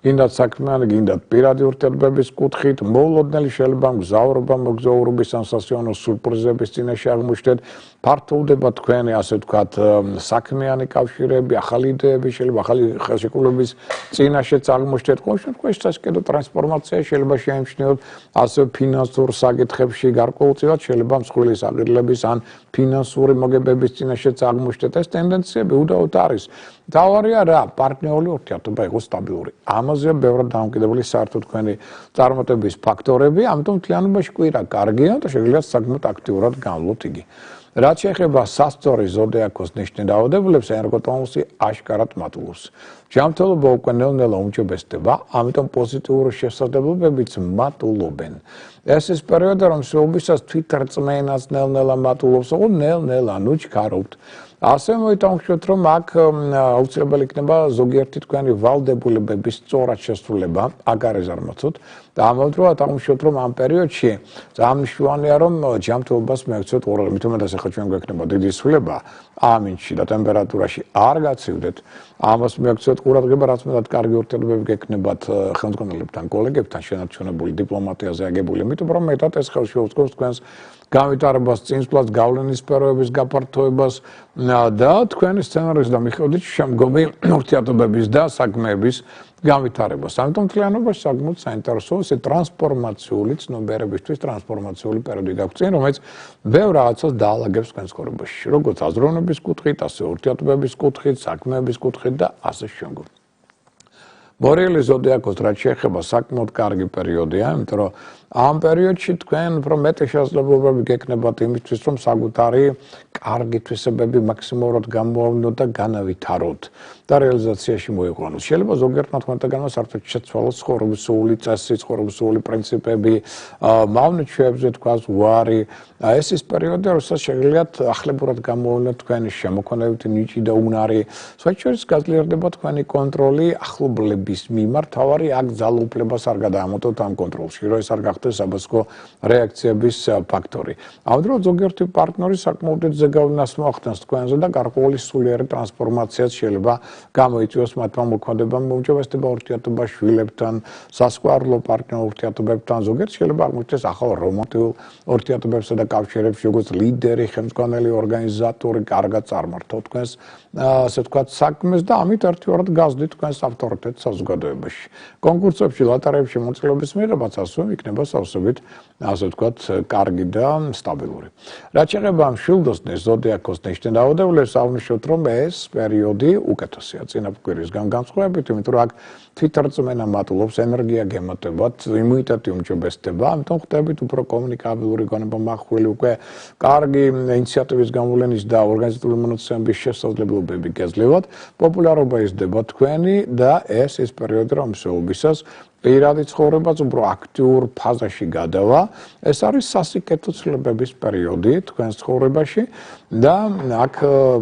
გინდათ საქმიანი, გინდათ პირადი ურთიერთობების კუთხით, მოულოდნელი შეიძლება მგზავრობა, მოგზაურობის ან სასიამოვნო სურპრიზების წინაშე აღმოჩნდეთ, ფართოვდება თქვენი, ასე ვთქვათ, საქმიანი კავშირები, ახალი იდეები, შეიძლება ახალი ხელშეკრულების წინაშეც აღმოჩნდეთ. ყოველ შემთხვევაში სასკედო ტრანსფორმაცია შეიძლება შეიმჩნიოთ ასევე ფინანსურ საკითხებში, გარკვეულწილად შეიძლება მსხვილი საყიდლების ან ფინანსური მოგებების წინაშეც აღმოჩნდეთ. ეს ტენდენციები უდაოდ არის. თავარია რა, პარტნიორული ურთიერთობა იყოს სტაბილური. ამაზეა ბევრად დამოკიდებული საერთოდ თქვენი წარმატების ფაქტორები, ამიტომ მთლიანობაში კვირა კარგია და შეგიძლიათ საკმაოდ აქტიურად განვლოთ იგი. რაც შეეხება სასწორი ზოდიაქოს ნიშნის დაავადებულებს, ერგოტონუსი აშკარად მატულობს. ჯანმრთელობა უკვე ნელ-ნელა უმჯობესდება, ამიტომ პოზიტიური შესაძლებლობებიც მატულობენ. ეს ის პერიოდი, რომ მსოფლიოს თვითრწმენას ნელ-ნელა მატულობს, ოღონდ ნელ-ნელა, ნუ ჩქარობთ. ასე მოიტანხმოთ, რომ აქ აუცილებელი იქნება ზოგიერთი თქვენი ვალდებულებების სწორად შესრულება, აქ არ ეზარმაცოთ და ამავდროულად აღნიშნოთ, რომ ამ პერიოდში ძალიან მნიშვნელოვანია, რომ ჯანმრთელობას მიაქცევთ ყურადღება, მით უმეტეს ახლა ჩვენ გვექნება დიდი ცვლილება ამინში და ტემპერატურაში არ გაცივდეთ, ამას მიაქცევთ ყურადღება, რაც მეტად კარგი ურთიერთობები გექნებათ ხელმძღვანელებთან, კოლეგებთან, შენარჩუნებული დიპლომატიაზე აგებული, მით უფრო მეტად ეს ხელს შეუწყობს თქვენს განვითარებას, წინსვლას, გავლენის სფეროების გაფართოებას და თქვენი სცენარის და მიხედვით შემდგომი ურთიერთობების და საქმეების განვითარებას. ამიტომ მთლიანობაში საკმაოდ საინტერესო ეს ტრანსფორმაციული ცნობიერებისთვის ტრანსფორმაციული პერიოდი გაქვთ წინ, რომელიც ბევრ რაღაცას დაალაგებს თქვენ ცხოვრებაში, როგორც აზროვნების კუთხით, ასე ურთიერთობების კუთხით, საქმეების კუთხით და ასე შემდგომ. ბორიელი ზოდიაქოს რაც შეეხება საკმაოდ კარგი პერიოდია, იმიტომ რომ ამ პერიოდში თქვენ უფრო მეტი შესაძლებლობები გექნებათ იმისთვის, რომ საკუთარი კარგი თვისებები მაქსიმალურად გამოავლინოთ და განავითაროთ და რეალიზაციაში მოიყვანოთ. შეიძლება ზოგიერთ მათგანმა საერთოდ შეცვალოს ცხოვრებისეული წესი, ცხოვრებისეული პრინციპები, მავნეჩვეებზე თქვას უარი. ეს ის პერიოდი, როდესაც შეგიძლიათ ახლებურად გამოავლინოთ თქვენი შემოქმედებითი ნიჭი და უნარი. სხვა შორის გაძლიერდება თქვენი კონტროლი ახლობლების მიმართ, თავარი აქ ძალაუფლებას არ გადაამოწმოთ ამ კონტროლში, რომ ეს არ გახდეთ გახდეს საბაზრო რეაქციების ფაქტორი. ამ დროს ზოგიერთი პარტნიორი საკმაოდ ზეგავლენას მოახდენს თქვენზე და გარკვეული სულიერი ტრანსფორმაციაც შეიძლება გამოიწვიოს მათმა მოქმედებამ, მოუმჯობესდება ურთიერთობა შვილებთან, სასკვარლო პარტნიორ ურთიერთობებთან, ზოგიერთ შეიძლება აღმოჩნდეს ახალ რომანტიკულ ურთიერთობებსა და კავშირებში, როგორც ლიდერი, ხელმძღვანელი, ორგანიზატორი, კარგად წარმართო თქვენს ასე ვთქვათ საქმეს და ამით ერთგვარად გაზრდით თქვენს ავტორიტეტს საზოგადოებაში. კონკურსებში, ლოტარიებში მონაწილეობის მიღებაც ასევე იქნება სავსებით ასე ვთქვათ კარგი და სტაბილური. რაც შეეხება მშვილდოსნის ზოდიაქოს ნიშნით დაავადებულებს, აღნიშნოთ რომ ეს პერიოდი უკეთესია წინაპრგვირისგან განსხვავებით, იმიტომ რომ აქ თვითრწმენა მატულობს, ენერგია გემატებათ, იმუნიტეტი უმჯობესდება, ამიტომ ხდებით უფრო კომუნიკაბილური გონება მახვილი, უკვე კარგი ინიციატივის გამოვლენის და ორგანიზებული მონაცემების შესაძლებლობები გეძლევათ, პოპულარობა იზრდება თქვენი და ეს ის პერიოდი, რომელსაც პირადი ცხოვრებაც უფრო აქტიურ ფაზაში გადავა. ეს არის სასიკეთო ცვლილებების პერიოდი თქვენს ცხოვრებაში და აქ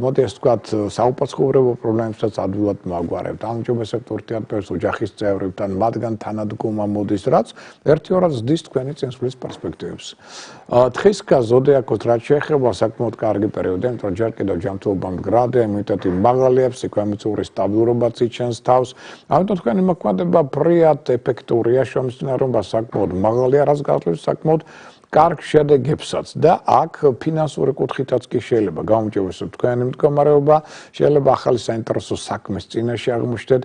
მოდი ასე ვთქვათ, საუპაცხოვრებო პრობლემებსაც ადვილად მოაგვარებთ. აუმჯობესებთ ურთიერთობებს ოჯახის წევრებთან, მათგან თანადგომა მოდის, რაც ერთიორად ზრდის თქვენი წინსვლის პერსპექტივებს. თხისკა ზოდიაქოს რაც შეეხება საკმაოდ კარგი პერიოდი, იმიტომ რომ ჯერ კიდევ ჯანმრთელობა მდგრადია, იმუნიტეტი მაღალია, ფსიქოემოციური სტაბილურობაც იჩენს თავს. ამიტომ თქვენი მოქმედება ფრიად ეფექტურია, შრომისწინააღმდეგობა საკმაოდ მაღალია, რაც გაძლევს საკმაოდ კარგ შედეგებსაც და აქ ფინანსური კუთხითაც კი შეიძლება გაუმჯობესოთ თქვენი მდგომარეობა, შეიძლება ახალი საინტერესო საქმის წინაშე აღმოჩნდეთ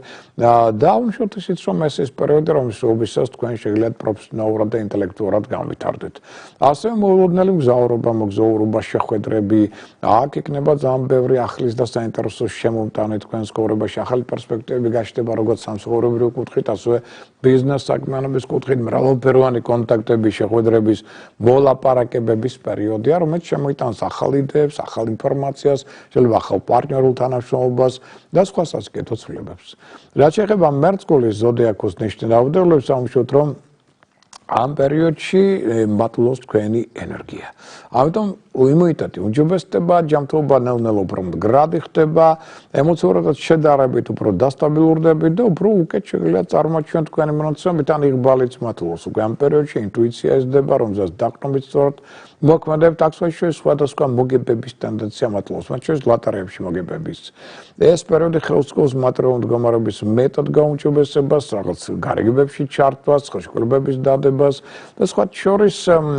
და უშვოთ ისიც რომ ეს ის პერიოდი, რომელსაც თქვენ შეგიძლიათ პროფესიონალურად და ინტელექტუალურად განვითარდეთ. ასევე მოულოდნელი მგზავრობა, მოგზაურობა, შეხვედრები, აქ იქნება ძალიან ბევრი ახლის და საინტერესო შემომტანი თქვენს ცხოვრებაში, ახალი პერსპექტივები გაჩნდება როგორც სამსახურებრივი კუთხით, ასევე ბიზნეს საქმიანობის კუთხით, მრავალფეროვანი კონტაქტების, შეხვედრების მოლაპარაკებების პერიოდია, რომელიც შემოიტანს ახალ იდეებს, ახალ ინფორმაციას, შეიძლება ახალ პარტნიორულ თანამშრომლობას და სხვა სასიკეთო ცვლილებებს. რაც შეეხება მერწყულის ზოდიაქოს ნიშნით დაავადებულებს, ამშვით რომ ამ პერიოდში მატულობს თქვენი ენერგია. ამიტომ იმუნიტეტი უმჯობესდება, ჯანმრთელობა ნელ-ნელა უფრო მდგრადი ხდება, ემოციურად შედარებით უფრო დასტაბილურდებით და უფრო უკეთ შეგიძლიათ წარმოაჩინოთ თქვენი მონაცემებით ან იღბალიც მატულობს. უკვე ამ პერიოდში ინტუიცია იზრდება, რომელსაც დაყრდნობით სწორად მოქმედებთ, აქ სხვადასხვა მოგებების ტენდენცია მატულობს, მათ შორის ლოტარიებში მოგებების. ეს პერიოდი ხელს უწყობს მატერიალური მდგომარეობის მეტად გაუმჯობესებას, რაღაც გარიგებებში ჩართვას, ხელშეკრულებების დადებას და სხვა შორის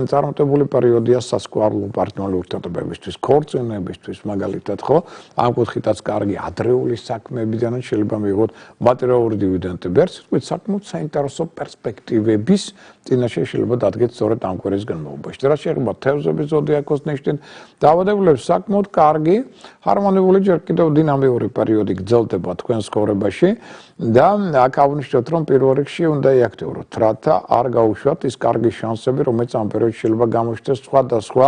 წარმატებული პერიოდია სასკვარლო პარტნიორ ურთიერთობებისთვის, ქორწინებისთვის, მაგალითად, ხო? ამ კუთხითაც კარგი ადრეული საქმეებიდან შეიძლება მიიღოთ მატერიალური დივიდენდები. ერთ სიტყვით, საკმაოდ საინტერესო პერსპექტივების წინაშე შეიძლება დადგეთ სწორედ ამ კვირის განმავლობაში. რაც შეეხება თევზების ზოდიაქოს ნიშნით დაავადებულებს, საკმაოდ კარგი, ჰარმონიული, ჯერ კიდევ დინამიური პერიოდი გრძელდება თქვენს ცხოვრებაში და აქ აღნიშნოთ, რომ პირველ რიგში უნდა იაქტიუროთ, რათა არ გაუშვათ ის კარგი შანსები, რომელიც ამ პერიოდში შეიძლება გამოჩნდეს სხვადასხვა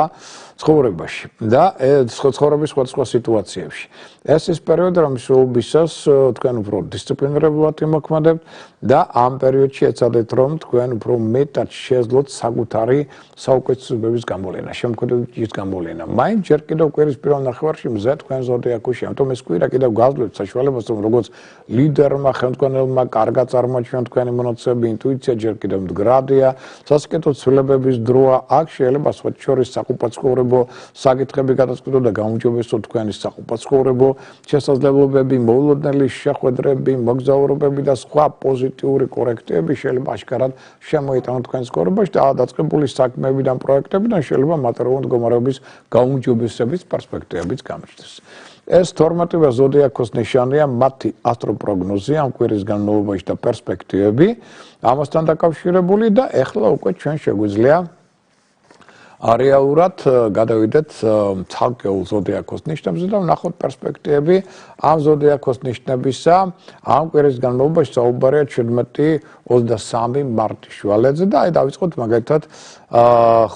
ცხოვრებაში და ცხოვრების სხვადასხვა სიტუაციებში. ეს ის პერიოდი, რომელსაც თქვენ უფრო დისციპლინირებულად იმოქმედებთ და ამ პერიოდში ეცადეთ, რომ თქვენ უფრო მეტად შეეძლოთ საკუთარი საუკეთესობების გამოვლენა, შემოქმედებების გამოვლენა. მაინც ჯერ კიდევ კვირის პირველ ნახევარში მზე თქვენ ზოდიაქოში, ამიტომ ეს კვირა კიდევ გაძლევთ საშუალებას, რომ როგორც ლიდერმა, ხელმძღვანელმა კარგად წარმოაჩინოთ თქვენი მონაცემები, ინტუიცია ჯერ კიდევ მდგრადია, სასიკეთო ცვლილებების დროა, აქ შეიძლება სხვა შორის საყოფაცხოვრებო საკითხები გადაწყვეტო და გაუმჯობესოთ თქვენი საყოფაცხოვრებო შესაძლებლობები, მოულოდნელი შეხვედრები, მოგზაურობები და სხვა პოზიტიური კორექტივები შეიძლება აშკარად შემოიტანოთ თქვენს ცხოვრებაში და დაწყებული საქმეებიდან, პროექტებიდან შეიძლება მატერიალური მდგომარეობის გაუმჯობესების პერსპექტივებიც გამოჩნდეს. ეს 12-ვე ზოდიაქოს ნიშანია, მათი ასტროპროგნოზი ამ კვირის განმავლობაში და პერსპექტივები ამასთან დაკავშირებული და ეხლა უკვე ჩვენ შეგვიძლია რეალურად გადავიდეთ ცალკეულ ზოდიაქოს ნიშნებზე და ვნახოთ პერსპექტივები ამ ზოდიაქოს ნიშნებისა. ამ კვირის განმავლობაში საუბარია 17-23 მარტის შუალედზე და აი დავიწყოთ მაგალითად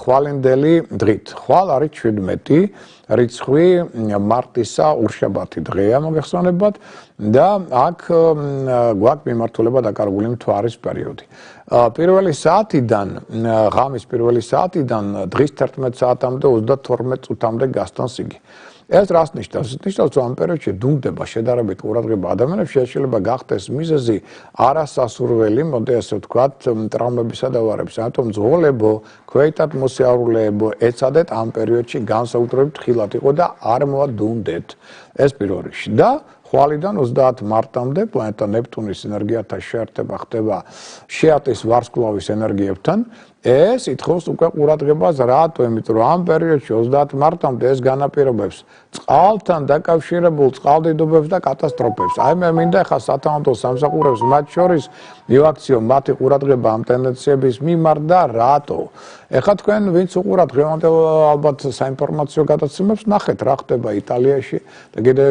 ხვალინდელი დღით. ხვალ არის 17 რიცხვი მარტისა ურშაბათი დღეა მოგეხსენებათ და აქ გვაქვს მიმართულება დაკარგული მთვარის პერიოდი. პირველი საათიდან, ღამის პირველი საათიდან დღის 11 საათამდე 32 წუთამდე გასტანს იგი. ეს რას ნიშნავს? ნიშნავს, რომ ამ პერიოდში დუმდება შედარებით ყურადღება ადამიანებს შეიძლება გახდეს მიზეზი არასასურველი, მოდი ასე ვთქვათ, ტრავმებისა და ავარიებისა. ამიტომ ძღოლებო, ქვეითად მოსიარულეებო, ეცადეთ ამ პერიოდში განსაკუთრებით ხილად იყო და არ მოადუნდეთ. ეს პირველ რიგში და ხვალიდან 30 მარტამდე პლანეტა ნეპტუნის ენერგიათა შეერთება ხდება შეატის ვარსკვლავის ენერგიებთან. ეს ითხოვს უკვე ყურადღებას, რატო? იმიტომ რომ ამ პერიოდში 30 მარტამდე ეს განაპირობებს წყალთან დაკავშირებულ წყალდიდობებს და კატასტროფებს. აი მე მინდა ახლა სათანადო სამსახურებს მათ შორის მივაქციო მათი ყურადღება ამ ტენდენციების მიმართ და რატო? ეხლა თქვენ ვინც უყურათ დღევანდელ ალბათ საინფორმაციო გადაცემებს, ნახეთ რა ხდება იტალიაში და კიდევ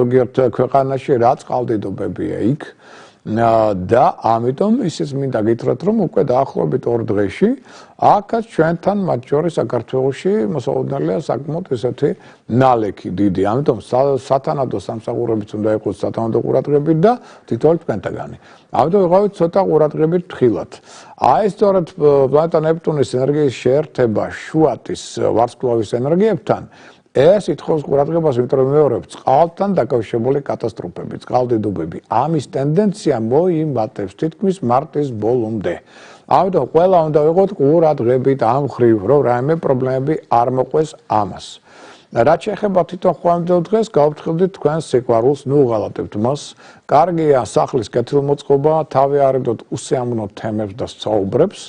ზოგიერთ ქვეყანაში რა წყალდიდობებია იქ. და ამიტომ ისიც მინდა გითხრათ, რომ უკვე დაახლოებით 2 დღეში აქაც ჩვენთან მათ შორის საქართველოში მოსაუბრელია საკმაოდ ესეთი ნალექი დიდი. ამიტომ სათანადო სამსახურებიც უნდა იყოს სათანადო ყურადღებით და თითოეულ თქვენთაგანი. ამიტომ ვიყავით ცოტა ყურადღებით ხილად. აი სწორედ პლანეტა ნეპტუნის ენერგიის შეერთება შუათის ვარსკვლავის ენერგიებთან ეს ითხოვს ყურადღებას, იმიტომ რომ მეორებ წყალთან დაკავშირებული კატასტროფები, წყალდიდობები. ამის ტენდენცია მოიმატებს თითქმის მარტის ბოლომდე. ამიტომ ყველა უნდა ვიყოთ ყურადღებით ამ ხრივ, რომ რაიმე პრობლემები არ მოყვეს ამას. რაც შეეხება თვითონ ხვალინდელ დღეს, გავფრთხილდით თქვენს სიყვარულს, ნუ უღალატებთ მას. კარგია სახლის კეთილმოწყობა, თავი არიდოთ უსიამოვნო თემებს და სწაუბრებს.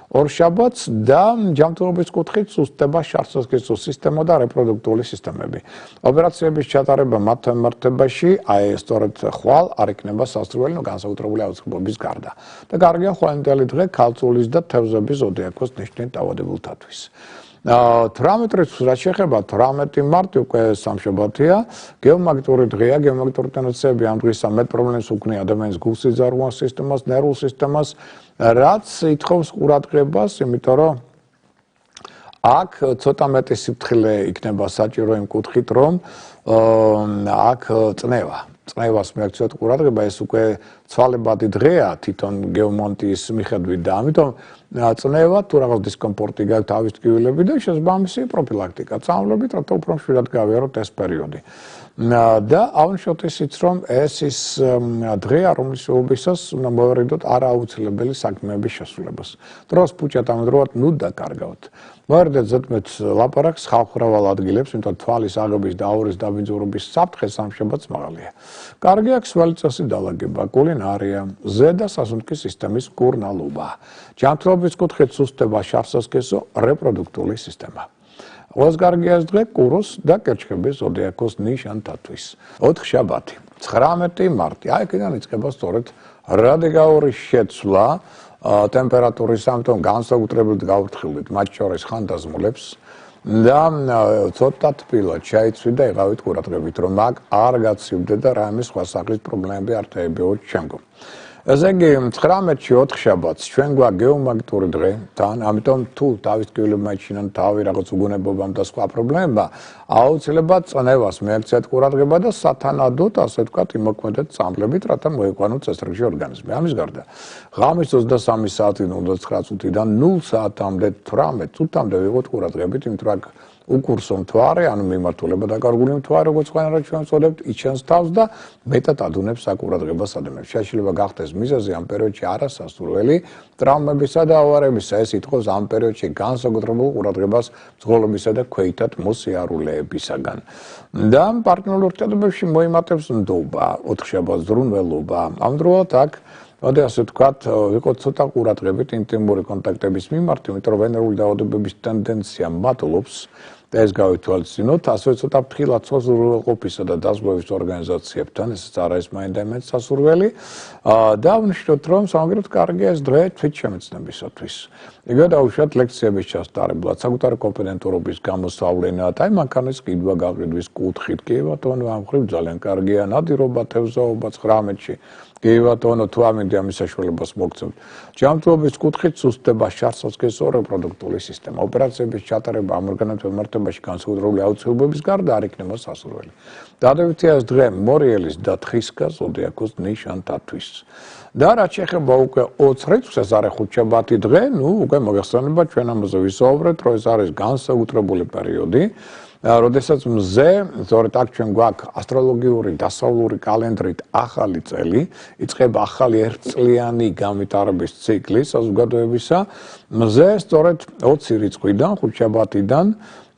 ორშაბათს და ჯანმრთელობის კუთხით სუსტდება შარსასქესო სისტემა და რეპროდუქტიული სისტემები. ოპერაციების ჩატარება მათ მიმართებაში, აი სწორედ ხვალ არ იქნება სასურველი, განსაკუთრებული აუცილებლობის გარდა. და კარგია ხვალინდელი დღე ქალწულის და თევზების ზოდიაქოს ნიშნით დაავადებულთათვის. 18 რაც შეეხება 18 მარტი უკვე სამშაბათია, გეომაგნიტური დღეა, გეომაგნიტური ტენდენციები ამ დღისა მეტ პრობლემებს უქმნიან ადამიანის გულსიძარღვას სისტემას, ნერვულ სისტემას, რაც ითხოვს ყურადღებას, იმიტომ რომ აქ ცოტა მეტი სიფრთხილე იქნება საჭირო იმ კუთხით, რომ აქ წნევას მიაქციოთ ყურადღება, ეს უკვე ცვალებადი დღეა თვითონ გეომონტის მიხედვით და ამიტომ წნევა თუ რაღაც დისკომფორტი გაქვთ თავის ტკივილები და შესაბამისი პროფილაქტიკა წამლებით, რათა უფრო მშვიდად გავიაროთ ეს პერიოდი. და აღნიშნოთ ისიც, რომ ეს ის დღეა, რომლის შეულებისას უნდა მოვერიდოთ არააუცილებელი საქმეების შესრულებას. დროს ფუჭად ამდროულად ნუ დაკარგავთ. მოვერიდეთ ზედმეტ ლაპარაკს ხალხმრავალ ადგილებს, იმიტომ თვალის აღების და აურის დაბინძურების საფრთხე სამშაბათს მაღალია. კარგი აქვს სველიწესი დალაგება, კულინარია, ზედა სასუნთქის სისტემის მკურნალობა. ჯანმრთელობის კუთხით სუსტდება შარსასქესო რეპროდუქტიული სისტემა. ყველას კარგი ეს დღე კუროს და კერჩხების ზოდიაქოს ნიშანთათვის. 4 შაბათი, 19 მარტი. აი აქედან იწყება სწორედ რადიკალური შეცვლა ტემპერატურის, ამიტომ განსაკუთრებით გავფრთხილდით მათ შორის ხანდაზმულებს და ცოტა თბილად ჩაიცვით და იღავით ყურადღებით, რომ აქ არ გაცივდეთ და რაიმე სხვა სახის პრობლემები არ დაებიოთ შემდგომ. ესე იგი 19-ში 4 შაბათს ჩვენ გვაქვს გეომაგნიტური დღე, თან, ამიტომ თუ თავის ტკივილებმა იჩინონ თავი რაღაც უგუნებობამ და სხვა პრობლემებმა, აუცილებლად წნევას მიაქციათ ყურადღება და სათანადოდ, ასე ვთქვათ, იმოქმედეთ წამლებით, რათა მოიყვანოთ წესრიგში ორგანიზმი. ამის გარდა, ღამის 23 საათიდან 29 წუთიდან 0 საათამდე 18 წუთამდე ვიყოთ ყურადღებით, იმიტომ რომ უკურსო მთვარე, ანუ მიმართულება დაკარგული მთვარე, როგორც ყველანაირად ჩვენ ვწოდებთ, იჩენს თავს და მეტად ადუნებს საკურადღებას ადამიანებს. შეიძლება გახდეს მიზეზი ამ პერიოდში არასასურველი ტრავმებისა და ავარიებისა. ეს ითხოვს ამ პერიოდში განსაკუთრებულ ყურადღებას მძღოლობისა და ქვეითად მოსიარულეებისაგან. და პარტნიორულ ურთიერთობებში მოიმატებს ნდობა, 4 შაბათს ზრუნველობა. ამდროულად აქ მოდი ასე ვთქვათ, ვიყოთ ცოტა ყურადღებით ინტიმური კონტაქტების მიმართ, იმიტომ რომ ვენერული დაავადებების ტენდენცია მატლობს და ეს გავითვალისწინოთ, ასევე ცოტა ფრთხილად უზრუნველყოფისა და დაზღვევის ორგანიზაციებთან, ესეც არ არის მაინდა-მაინც სასურველი. და ვნიშნოთ, რომ სამაგერად კარგია ეს დღე თვითშემეცნებისათვის. იგივე დაუშვათ ლექციების ჩასტარებლად, საკუთარი კომპეტენტურობის გამოსავლენად, აი მანქანის ყიდვა გაყიდვის კუთხით, კი ბატონო, ამ ხრივ ძალიან კარგია ნადირობა, თევზაობა 19-ში. კი ბატონო, თუ ამინდი ამის საშუალებას მოგცემთ. ჯანმრთელობის კუთხით სუსტდება შარსასქესო რეპროდუქტიული სისტემა. ოპერაციების ჩატარება ამ ორგანოებს მიმართ მიმართებაში განსაკუთრებული აუცილებლობის გარდა არ იქნება სასურველი. დადებითი ეს დღე მორიელის და თხისკა ზოდიაქოს ნიშანთათვის. და რაც შეეხება უკვე 20 რიცხვს, ეს არის ხუთშაბათი დღე, უკვე მოგეხსენება ჩვენ ამაზე ვისაუბრეთ, რომ ეს არის განსაკუთრებული პერიოდი. როდესაც მზე, სწორედ აქ ჩვენ გვაქვს ასტროლოგიური დასავლური კალენდრით ახალი წელი, იწყება ახალი ერთწლიანი განვითარების ციკლი საზოგადოებისა. მზე სწორედ 20 რიცხვიდან, ხუთშაბათიდან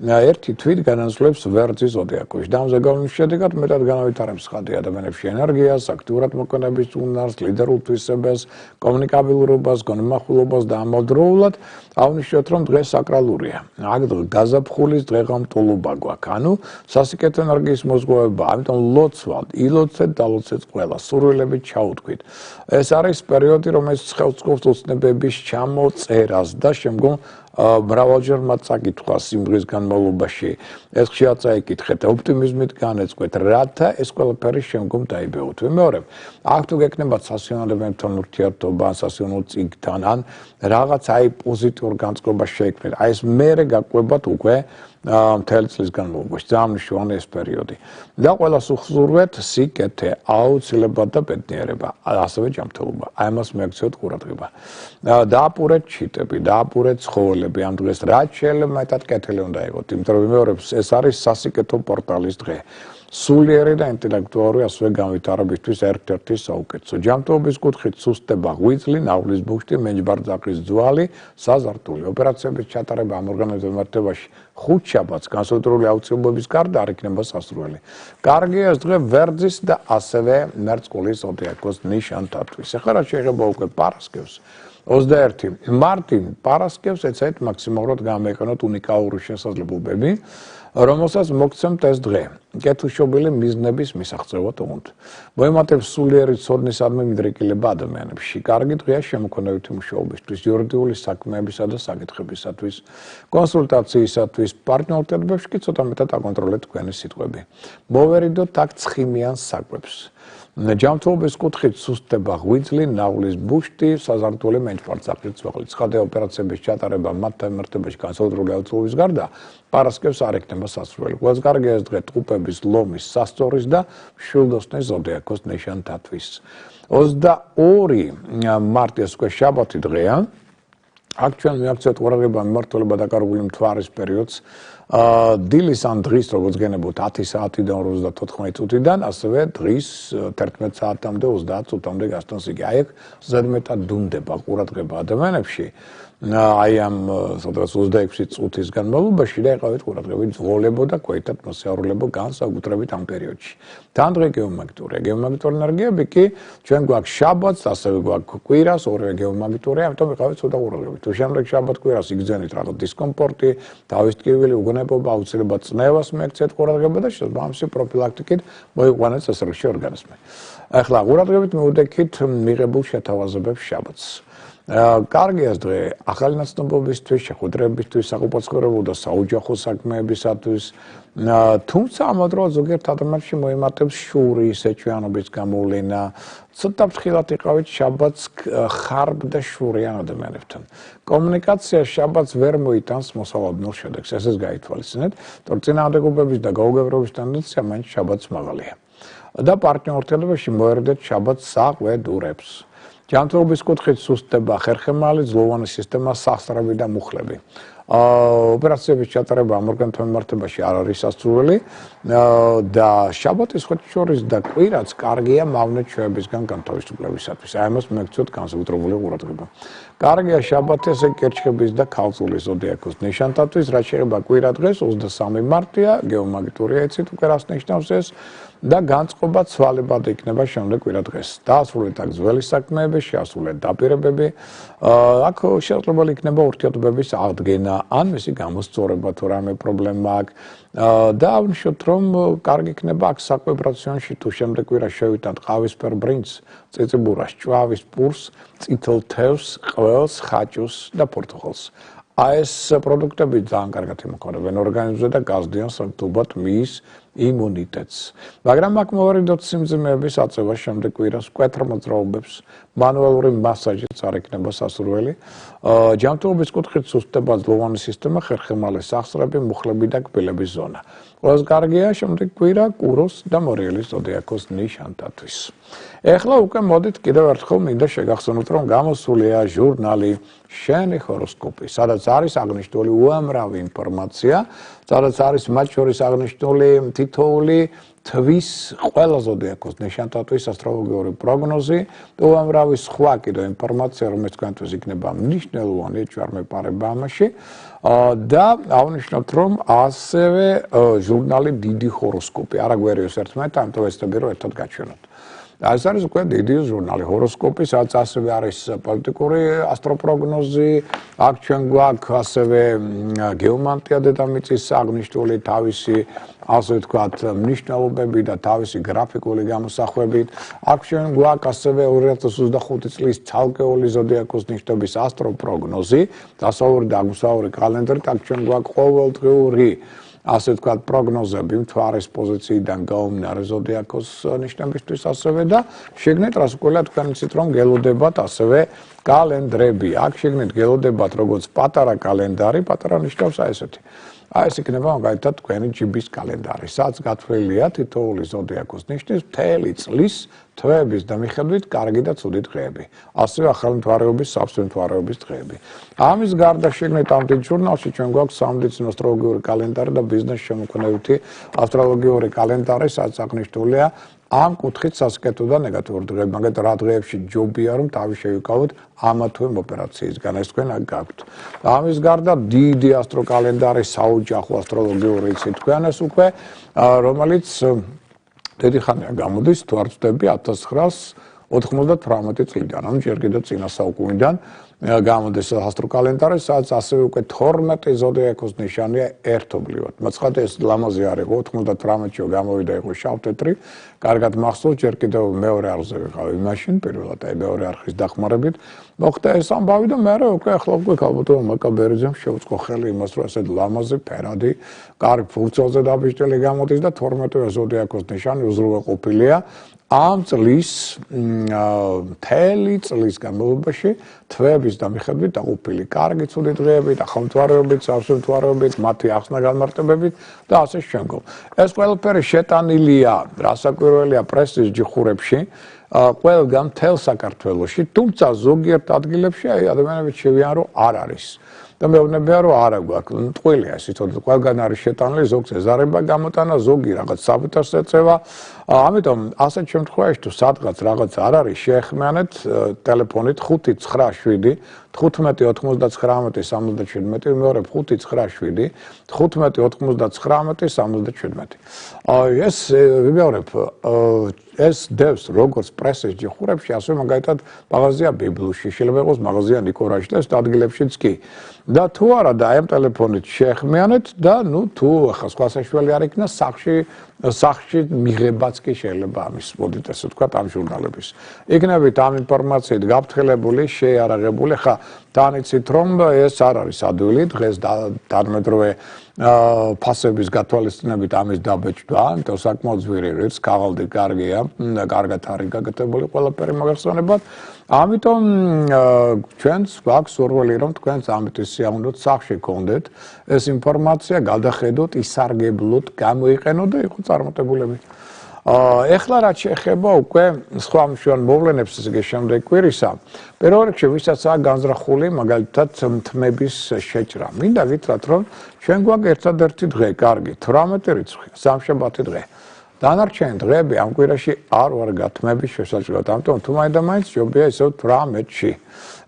ერთი თვით განასვლებს ვერძის ზოდიაქოში. და ამზე გავლის შედეგად მეტად განავითარებს ხადი ადამიანებში ენერგიას, აქტიურად მოქმედების უნარს, ლიდერულ თვისებას, კომუნიკაბილურობას, გონმახვილობას და ამავდროულად აღნიშნოთ, რომ დღე საკრალურია. აქ გაზაფხულის დღეღამტულობა გვაქვს. ანუ სასიკეთო ენერგიის მოზღვავება, ამიტომ ლოცვალ, ილოცეთ, დალოცეთ ყველა, სურვილებით ჩაუთქვით. ეს არის პერიოდი, რომელიც ხელსწყობს უცნებების ჩამოწერას და შემდგომ მრავალჯერ მათ წაკითხვა სიმღრის განმავლობაში. ეს ხშირად წაიკითხეთ, ოპტიმიზმით განეწყვეთ, რათა ეს ყველაფერი შემდგომ დაიბეოთ. ვიმეორებ, აქ თუ გექნებათ სასიამოვნებელთან ურთიერთობა, სასიამოვნო წიგნთან, ან რაღაც პოზიტიურ განწყობას შეექმნეთ. ეს მერე გაყვებათ უკვე მთელი წლის განმავლობაში. ძალიან მნიშვნელოვანი ეს პერიოდი. და ყველას უხსურვეთ სიკეთე, აუცილებლად და ბედნიერება, ასევე ჯანმრთელობა. ამას მიაქციოთ ყურადღება. დააპურეთ ჩიტები, დააპურეთ ცხოველები ამ დღეს, რაც შეიძლება მეტად კეთილი უნდა იყოთ, იმიტომ რომ ვიმეორებს, ეს არის სასიკეთო პორტალის დღე. სულიერი და ინტელექტუალური ასევე განვითარებისთვის ერთ-ერთი საუკეთესო. ჯანმრთელობის კუთხით სუსტება, ღვიძლი, ნავლის ბუშტი, მეჯბარძაყის ძვალი, საზართული. ოპერაციების ჩატარება ამ ორგანოების მიმართებაში ხუთშაბათს განსაკუთრებული აუცილებლობის გარდა არ იქნება სასურველი. კარგია ეს დღე ვერძის და ასევე მერწყულის ზოდიაქოს ნიშანთათვის. ახლა რაც შეეხება უკვე პარასკევს, 21 მარტი პარასკევს ეცეთ მაქსიმალურად გამოიყენოთ უნიკალური შესაძლებლობები, რომელსაც მოგცემთ ეს დღე. კეთილშობილი მიზნების მისაღწევად უნდა. მოემატებს სულიერი ცოდნისადმი მიდრეკილება ადამიანებში. კარგი დღეა შემოქმედებითი მუშაობისთვის, იურიდიული საქმეებისა და საკითხებისათვის, კონსულტაციისათვის, პარტნიორთებებში კი ცოტა მეტად აკონტროლეთ თქვენი სიტყვები. მოვერიდოთ აქ ცხიმიან საკვებს. ჯანმრთელობის კუთხით სუსტება, ღვიძლი, ნავლის ბუშტი, საზართული მეჯბარძაყის ძვალი. ცხადია ოპერაციების ჩატარება მათთან მიმართებაში განსაკუთრებული აუცილებლობის გარდა პარასკევს არ იქნება სასურველი. ყველაზე კარგია ეს დღე ტყუპების, ლომის, სასწორის და მშვილდოსნის ზოდიაქოს ნიშანთათვის. 22 მარტი ეს უკვე შაბათი დღეა. აქ ჩვენ მიაქციოთ ყურადღება მიმართულება დაკარგული მთვარის პერიოდს. დილის ან დღის როგორც გენებოთ 10 საათიდან 54 წუთიდან, ასევე დღის 11 საათამდე 30 წუთამდე გასტანს იგი. აი აქ ზედმეტად დუნდება ყურადღება ადამიანებში. აი ამ 26 წუთის განმავლობაში და ეყავით ყურადღებით ძღოლებო და კვეთად მოსიარულებო განსაკუთრებით ამ პერიოდში. თან დღე გეომაგნიტურია. გეომაგნიტური ენერგიები კი ჩვენ გვაქვს შაბათს, ასევე გვაქვს კვირას, ორივე გეომაგნიტურია, ამიტომ ეყავით ცოტა ყურადღებით. თუ შემდეგ შაბათ კვირას იგზენით რაღაც დისკომფორტი, თავის ტკივილი, უგონებობა, აუცილებლად წნევას მიაქციეთ ყურადღება და შესაბამისი პროფილაქტიკით მოიყვანეთ წესრიგში ორგანიზმი. ახლა ყურადღებით მივდექით მიღებულ შეთავაზებებს შაბათს. კარგია ეს დღე ახალი ნაცნობობისთვის, შეხვედრებისთვის, საყოფაცხოვრებო და საოჯახო საქმეებისათვის, თუმცა ამავდროულად ზოგიერთ ადამიანში მოემატებს შურის, ეჭვიანობის გამოვლენა, ცოტა ფრთხილად იყავით შაბათს ხარბ და შურიან ადამიანებთან. კომუნიკაცია შაბათს ვერ მოიტანს მოსალოდნელ შედეგს, ესეც გაითვალისწინეთ, თორემ წინააღმდეგობების და გაუგებრობის ტენდენცია მაინც შაბათს მაღალია. და პარტნიორთებაში მოერდეთ შაბათს საყვედურებს. ჯანმრთელობის კუთხით სუსტება, ხერხემალი, ძლოვანი სისტემა, სახსრები და მუხლები. ოპერაციების ჩატარება ამ ორგანოებთან მიმართებაში არ არის სასურველი და შაბათის ხუთშორის და კვირაც კარგია მავნე ჩვევებისგან განთავისუფლებისათვის. აი ამას მიაქციოთ განსაკუთრებული ყურადღება. კარგია შაბათი ესე კერჩხების და ქალწულის ზოდიაქოს ნიშანთათვის, რაც შეეხება კვირა დღეს 23 მარტია, გეომაგნიტურია იცით უკვე რას ნიშნავს ეს. და განწყობა ცვალებად იქნება შემდეგ კვირა დღეს. დაასრულეთ აქ ძველი საქმეები, შეასრულეთ დაპირებები. აქ შესაძლებელი იქნება ურთიერთობების აღდგენა, ან მისი გამოსწორება თუ რამე პრობლემა აქვს. და აღნიშნოთ, რომ კარგი იქნება აქ საკვებ რაციონში თუ შემდეგ კვირა შევიტანთ ყავისფერ ბრინჯს, წიწიბურას, ჭვავის პურს, წითელ თევზს, ყველს, ხაჭუს და პორტუხალს. ეს პროდუქტები ძალიან კარგად იმოქმედებენ ორგანიზმზე და გაზრდიან საგრძნობად მის იმუნიტეტს. მაგრამ აქ მოვარიდოთ სიმძიმეების აწევა შემდეგ კვირას მკვეთრ მოძრაობებს, მანუალური მასაჟიც არ იქნება სასურველი. ჯანმრთელობის კუთხით სუსტდება ძლოვანი სისტემა, ხერხემალე სახსრები, მუხლები და კბილების ზონა. ყველაზე კარგია შემდეგ კვირა კუროს და მორიელის ზოდიაქოს ნიშანთათვის. ეხლა უკვე მოდით კიდევ ერთხელ მინდა შეგახსენოთ, რომ გამოსულია ჟურნალი შენი ჰოროსკოპი, სადაც არის აღნიშნული უამრავი ინფორმაცია, სადაც არის მათ შორის აღნიშნული თითოეული თვის ყველა ზოდიაქოს ნიშანთათვის ასტროლოგიური პროგნოზი და უამრავი სხვა კიდევ ინფორმაცია, რომელიც თქვენთვის იქნება მნიშვნელოვანი, ჩვენ მეპარება ამაში. და აღნიშნოთ, რომ ასევე ჟურნალი დიდი ჰოროსკოპი, არა გვერიოს ერთმანეთს, ამიტომ ეცდები რომ ერთად გაჩვენოთ. ეს არის უკვე დიდი ჟურნალი ჰოროსკოპი, სადაც ასევე არის პოლიტიკური ასტროპროგნოზი, აქ ჩვენ გვაქვს ასევე გეომანტია დედამიწის აღნიშნული თავისი, ასე ვთქვათ, მნიშვნელობები და თავისი გრაფიკული გამოსახვებით. აქ ჩვენ გვაქვს ასევე 2025 წლის ცალკეული ზოდიაქოს ნიშნების ასტროპროგნოზი, დასავლური და აღმოსავლური კალენდარით, აქ ჩვენ გვაქვს ყოველდღიური ასე ვთქვათ, პროგნოზები მთვარის პოზიციიდან გაუმდინარე ზოდიაქოს ნიშნებისთვის ასევე და შეგნით რას ყველა თქვენ იცით რომ გელოდებათ ასევე კალენდრები. აქ შეგნით გელოდებათ როგორც პატარა კალენდარი, პატარა ნიშნავს აი ესეთი. აი ეს იქნება მაგალითად თქვენი ჯიბის კალენდარი, სადაც გათვლილია თითოეული ზოდიაქოს ნიშნის მთელი წლის თვეების და მიხედვით კარგი და ცუდი დღეები. ასევე ახალი მთვარეობის, სავსე მთვარეობის დღეები. ამის გარდა შეგნით ამ დიდ ჟურნალში ჩვენ გვაქვს სამედიცინო ასტროლოგიური კალენდარი და ბიზნეს შემოქმედებითი ასტროლოგიური კალენდარი, სადაც აღნიშნულია ამ კუთხით სასკეთო და ნეგატიური დღეები, მაგალითად რა დღეებში ჯობია რომ თავი შევიკავოთ ამა თუ იმ ოპერაციისგან, ეს თქვენ აქ გაქვთ. ამის გარდა დიდი ასტროკალენდარი, საოჯახო ასტროლოგიური იცით თქვენ ეს უკვე, რომელიც დიდი ხანია გამოდის, თუ არ ვცდები 1998 წლიდან, ანუ ჯერ კიდევ წინა საუკუნიდან გამოდის ასტროკალენდარი, სადაც ასევე უკვე 12 ზოდიაქოს ნიშანია ერთობლივად. მაცხადე ეს ლამაზი არ იყო, 98-ში გამოვიდა იყო შავ-თეთრი, კარგად მახსოვს, ჯერ კიდევ მეორე არხზე ვიყავი მაშინ, პირველად აი მეორე არხის დახმარებით. მოხდა ეს ამბავი და მე უკვე ახლა უკვე ქალბატონო მაკაბერიძემ შეუწყო ხელი იმას, რომ ესეთ ლამაზი, ფერადი, კარგ ფურცელზე დაბეჭდილი გამოდის და 12 ზოდიაქოს ნიშანი უზრუნველყოფილია. ამ წლის მთელი წლის განმავლობაში თვეების და მიხედვით დაყოფილი კარგი ცუდი დღეებით, ახალმთვარეობით, სავსე მთვარეობით, მათი ახსნა განმარტებებით და ასე შემდგომ. ეს ყველაფერი შეტანილია რასაკვირველია პრესის ჯიხურებში, ყველგან მთელ საქართველოში, თუმცა ზოგიერთ ადგილებში ადამიანები შევიან რომ არ არის. და მეუბნებია რომ არა გვაქვს, ტყუილია ეს თვითონ ყველგან არის შეტანილი, ზოგს ეზარება გამოტანა, ზოგი რაღაც საბუთას ეწევა. ამიტომ ასეთ შემთხვევაში თუ სადღაც რაღაც არ არის, შეეხმიანეთ ტელეფონით 597 1599-77, მეორე 597 1599-77. ეს ვიმეორებ, ეს დევს როგორც პრესის ჯიხურებში, ასევე მაგალითად მაღაზია ბიბლუში, შეიძლება იყოს მაღაზია ნიკორაში და ეს ადგილებშიც კი. და თუ არა და აი ამ ტელეფონით შეეხმიანეთ და ნუ თუ ახლა სხვა საშუალება არ იქნა სახში მიღებაც კი შეიძლება ამის, მოდით ესე ვთქვათ, ამ ჟურნალების. იქნებით ამ ინფორმაციით გაფრთხილებული, შეიარაღებული, ხა თანიცით რომ ეს არ არის ადვილი, დღეს თანამედროვე ფასების გათვალისწინებით ამის დაბეჭდვა, იმიტომ საკმაოდ ძვირი რიცხვი, ქაღალდი კარგია, კარგად არის გაკეთებული ყველაფერი მაგასწორებად. ამიტომ ჩვენს გვაქვს სურვილი რომ თქვენს ამიტომ სიამოვნოთ სახში გქონდეთ ეს ინფორმაცია, გადახედოთ, ისარგებლოთ, გამოიყენოთ და იყო წარმატებულები. ეხლა რაც შეეხება უკვე სხვა მშვენ მოვლენებს ისე შემდეგ კვირისა, პირველ რიგში ვისაც აქვს განზრახული მაგალითად თმების შეჭრა. მინდა გითხრათ რომ ჩვენ გვაქვს ერთადერთი დღე, კარგი, 18 რიცხვი, სამშაბათი დღე. დანარჩენი დღეები ამ კვირაში არ ვარ გათმების შესაძლებლად, ამიტომ თუ მაინდა-მაინც ჯობია ისევ 18-ში.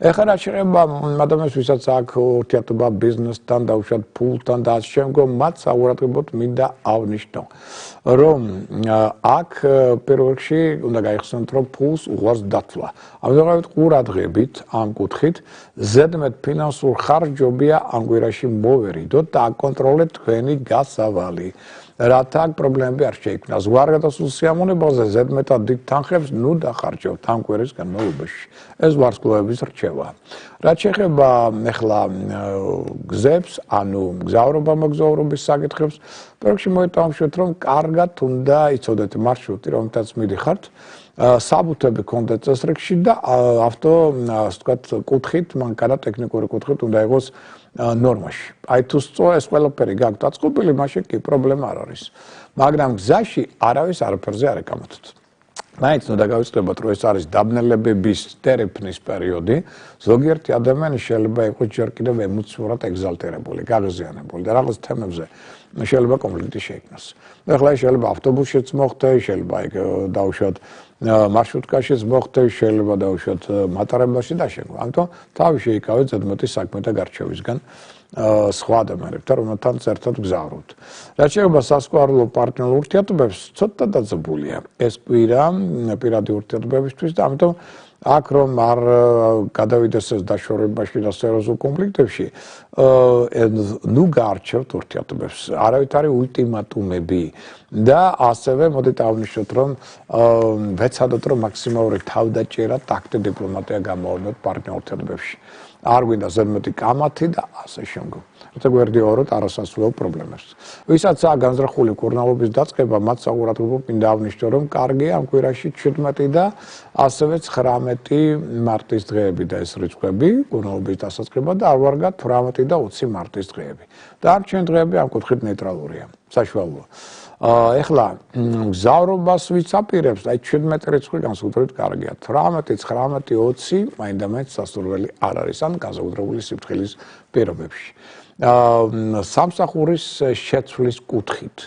ეხლა რაც შეეხება ადამიანს, ვისაც აქვს ურთიერთობა ბიზნესთან, დაუშვათ ფულთან და ასე შემდგომ, მათ საყურადღებოდ მინდა აღნიშნო, რომ აქ პირველ რიგში უნდა გაიხსენოთ, რომ ფულს უყვარს დათვლა. ამიტომაც ყურადღებით ამ კუთხით ზედმეტ ფინანსურ ხარჯობია ამ კვირაში მოვერიდოთ და აკონტროლეთ თქვენი გასავალი. რათა პრობლემები არ შეიქმნას. ზღვარ გადასულ სიამოვნებაზე ზედმეტად დიდ თანხებს ნუ დახარჯავთ ამ კვირის განმავლობაში. ეს ვარსკვლავების რჩევა. რაც შეეხება ახლა გზებს, ანუ მგზავრობა-მოგზაურობის საკითხებს, პროექტში მოიტანხმებთ, რომ კარგად უნდა იცოდეთ მარშრუტი, რომელთაც მიდიხართ, საბუთები გქონდეთ წესრიგში და ავტო, ასე ვთქვათ, კუთხით, მანქანა ტექნიკური კუთხით უნდა იყოს ნორმაში. აი თუ სწორ ეს ყველაფერი გაქვთ აწყობილი, მაშინ კი პრობლემა არ არის. მაგრამ გზაში არავის არაფერზე არ ეკამათოთ. მაინც უნდა გავიწყებოთ, რომ ეს არის დაბნელებების ტერეფნის პერიოდი. ზოგიერთი ადამიანი შეიძლება იყოს ჯერ კიდევ ემოციურად ეგზალტირებული, გაღიზიანებული და რაღაც თემებზე შეიძლება კონფლიქტი შეიქმნას. ეხლა შეიძლება ავტობუსშიც მოხდეს, შეიძლება დავუშვათ მარშრუტკაშიც მოხდეს, შეიძლება დავუშვათ მატარებელში და შემდგომ. ამიტომ თავი შეიკავეთ ზედმეტი საქმე და გარჩევისგან სხვა ადამიანებთან, რომელთანაც ერთად გზავრობთ. რაც შეეხება სასკვარლო პარტნიორულ ურთიერთობებს, ცოტა დაძაბულია ეს კვირა პირადი ურთიერთობებისთვის და ამიტომ აქ რომ არ გადავიდეს ეს დაშორებაში და სერიოზულ კონფლიქტებში, ნუ გაარჩევთ ურთიერთობებს. არავითარი ულტიმატუმები და ასევე მოდით აღნიშნოთ, რომ ვეცადოთ, რომ მაქსიმალური თავდაჭერა, ტაქტი, დიპლომატია გამოვარდნოთ პარტნიორულ ურთიერთობებში. არ გვინდა ზედმეტი კამათი და ასე შემდგომ. როცა გვერდიაუროთ არასასრულო პრობლემებს. ვისაც განზრახული კურნალობის დაწყება, მათ საყურადღებო მინდა აღნიშნო, რომ კარგია ამ კვირაში 17 და ასევე 19 მარტის დღეები და ეს რიცხვები, კურნალობის დასაწყება და არ ვარგა 18 და 20 მარტის დღეები. დარჩენილი დღეები ამ კუთხით ნეიტრალურია, საშუალოა. ეხლა მგზავრობას ვიც აპირებს, აი 17 რიცხვი განსაკუთრებით კარგია. 18, 19, 20 მაინდა-მაინც სასურველი არ არის ან განსაკუთრებული სიფრთხილის პირობებში. სამსახურის შეცვლის კუთხით.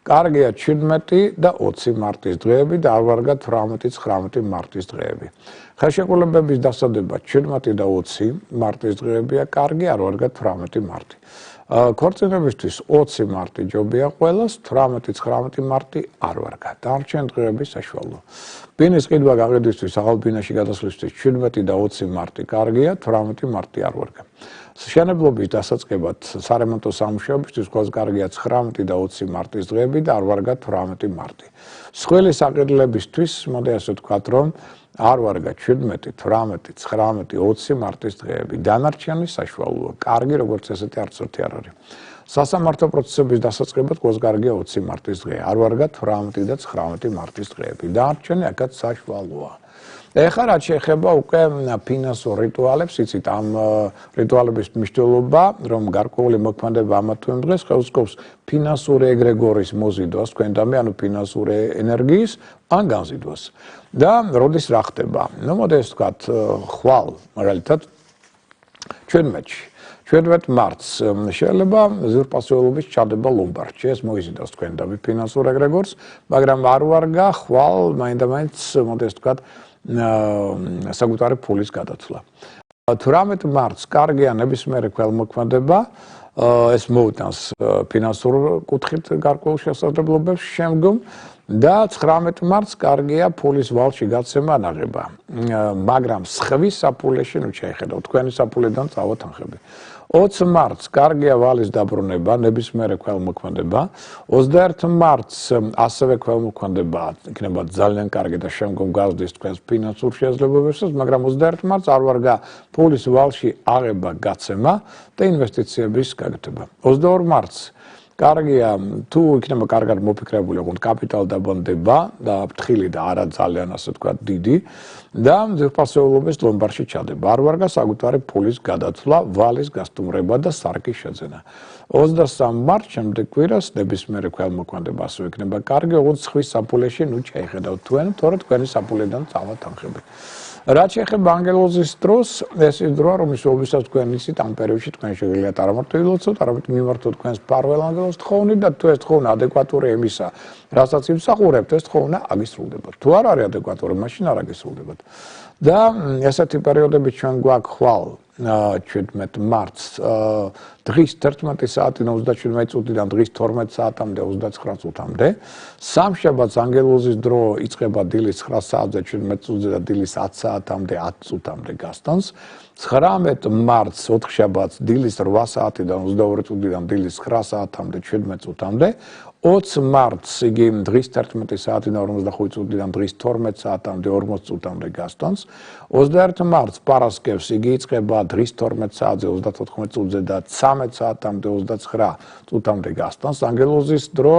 კარგია 17 და 20 მარტის დღეები და არ ვარგა 18, 19 მარტის დღეები. ხელშეკრულებების დასადება 17 და 20 მარტის დღეებია კარგი, არ ვარგა 18 მარტი. ქორწინებისთვის 20 მარტი ჯობია ყველას, 18, 19 მარტი არ ვარგა. დარჩენილი დღეები საშუალო. ბინის ყიდვა გაყიდვისთვის, აღარ ბინაში გადასვლისთვის 17 და 20 მარტი კარგია, 18 მარტი არ ვარგა. შენებლობის დასაწყებად სარემონტო სამუშაოებისთვის ყველაზე კარგია 19 და 20 მარტის დღეები და არ ვარგა 18 მარტი. სხველი საყიდლებისთვის, მოდი ასე ვთქვათ, რომ არ ვარგა 17, 18, 19, 20 მარტის დღეები. დანარჩენი საშუალოა. კარგი როგორც ესეთი არც ერთი არ არის. სასამართლო პროცესების დასაწყებად ყველაზე კარგია 20 მარტის დღე. არ ვარგა 18 და 19 მარტის დღეები. დანარჩენი აქაც საშუალოა. ეხლა რაც შეეხება უკვე ფინანსურ რიტუალებს, იცით ამ რიტუალების მნიშვნელობა, რომ გარკვეული მოქმედება ამა თუ იმ დღეს ხელსკობს ფინანსური ეგრეგორის მოზიდვას, თქვენდამე, ანუ ფინანსური ენერგიის ან განზიდვას. და როდის რა ხდება? ნუ მოდი ეს ვთქვათ, ხვალ მაგალითად 17 მარტს შეიძლება ზურპასუალობის ჩადება ლომბარდში, ეს მოიზიდავს თქვენდამე ფინანსურ ეგრეგორს, მაგრამ არ ვარგა ხვალ მაინდა-მაინც მოდი ეს ვთქვათ საკუთარი ფულის გადაცვლა. 18 მარტს კარგია ნებისმიერი ქველმოქმედება, ეს მოუტანს ფინანსურ კუთხით გარკვეულ შესაძლებლობებს შემდგომ და 19 მარტს კარგია ფულის ვალში გაცემა ანაღება. მაგრამ სხვის საფულეში ნუ შეიხედავ, თქვენი საფულედან წავა თანხები. 20 მარტს კარგია ვალის დაბრუნება, ნებისმიერი ქველმოქმედება. 21 მარტს ასევე ქველმოქმედება იქნება ძალიან კარგი და შემდგომ გაზრდის თქვენს ფინანსურ შესაძლებლობებსაც, მაგრამ 21 მარტს არ ვარგა ფულის ვალში აღება, გაცემა და ინვესტიციების გაკეთება. 22 მარტს კარგია თუ იქნება კარგად მოფიქრებული, ოღონდ კაპიტალ დაბანდება და ფრთხილი და არა ძალიან ასე ვთქვათ დიდი და ზეპასეულობის ლომბარდში ჩადება. არ ვარგა საკუთარი ფულის გადაცვლა, ვალის გასტუმრება და სარკის შეძენა. 23 მარტს შემდეგ კვირას ნებისმიერი ქველმოქმედება ასევე იქნება კარგი, ოღონდ სხვის საფულეში ნუ შეიხედავთ თქვენ, თორე თქვენი საფულედან წავა თანხები. რაც შეეხება ანგელოზის დროს, ეს ის დროა, რომლის ობისაც თქვენ იცით ამ პერიოდში თქვენ შეგიძლიათ არამარტივილოცოთ, არამედ მიმართოთ თქვენს პარველ ანგელოზს თხოვნით და თუ ეს თხოვნა ადეკვატური იმისა, რასაც იმსახურებთ, ეს თხოვნა აგისრულდებათ. თუ არ არის ადეკვატური, მაშინ არ აგისრულდებათ. და ესეთი პერიოდები ჩვენ გვაქვს ხვალ 17 მარტს დღის 11 საათი 27 წუთიდან დღის 12 საათამდე 29 წუთამდე. სამშაბათს ანგელოზის დრო იწყება დილის 9 საათზე 17 წუთზე და დილის 10 საათამდე 10 წუთამდე გასტანს. 19 მარტს ოთხშაბათს დილის 8 საათიდან 22 წუთიდან დილის 9 საათამდე 17 წუთამდე. 20 მარტს იგი დღის 11 საათიდან 45 წუთიდან დღის 12 საათამდე 40 წუთამდე გასტონს. 21 მარტს პარასკევს იგი იწყება დღის 12 საათზე 34 წუთზე და 13 საათამდე 29 წუთამდე გასტონს. ანგელოზის დრო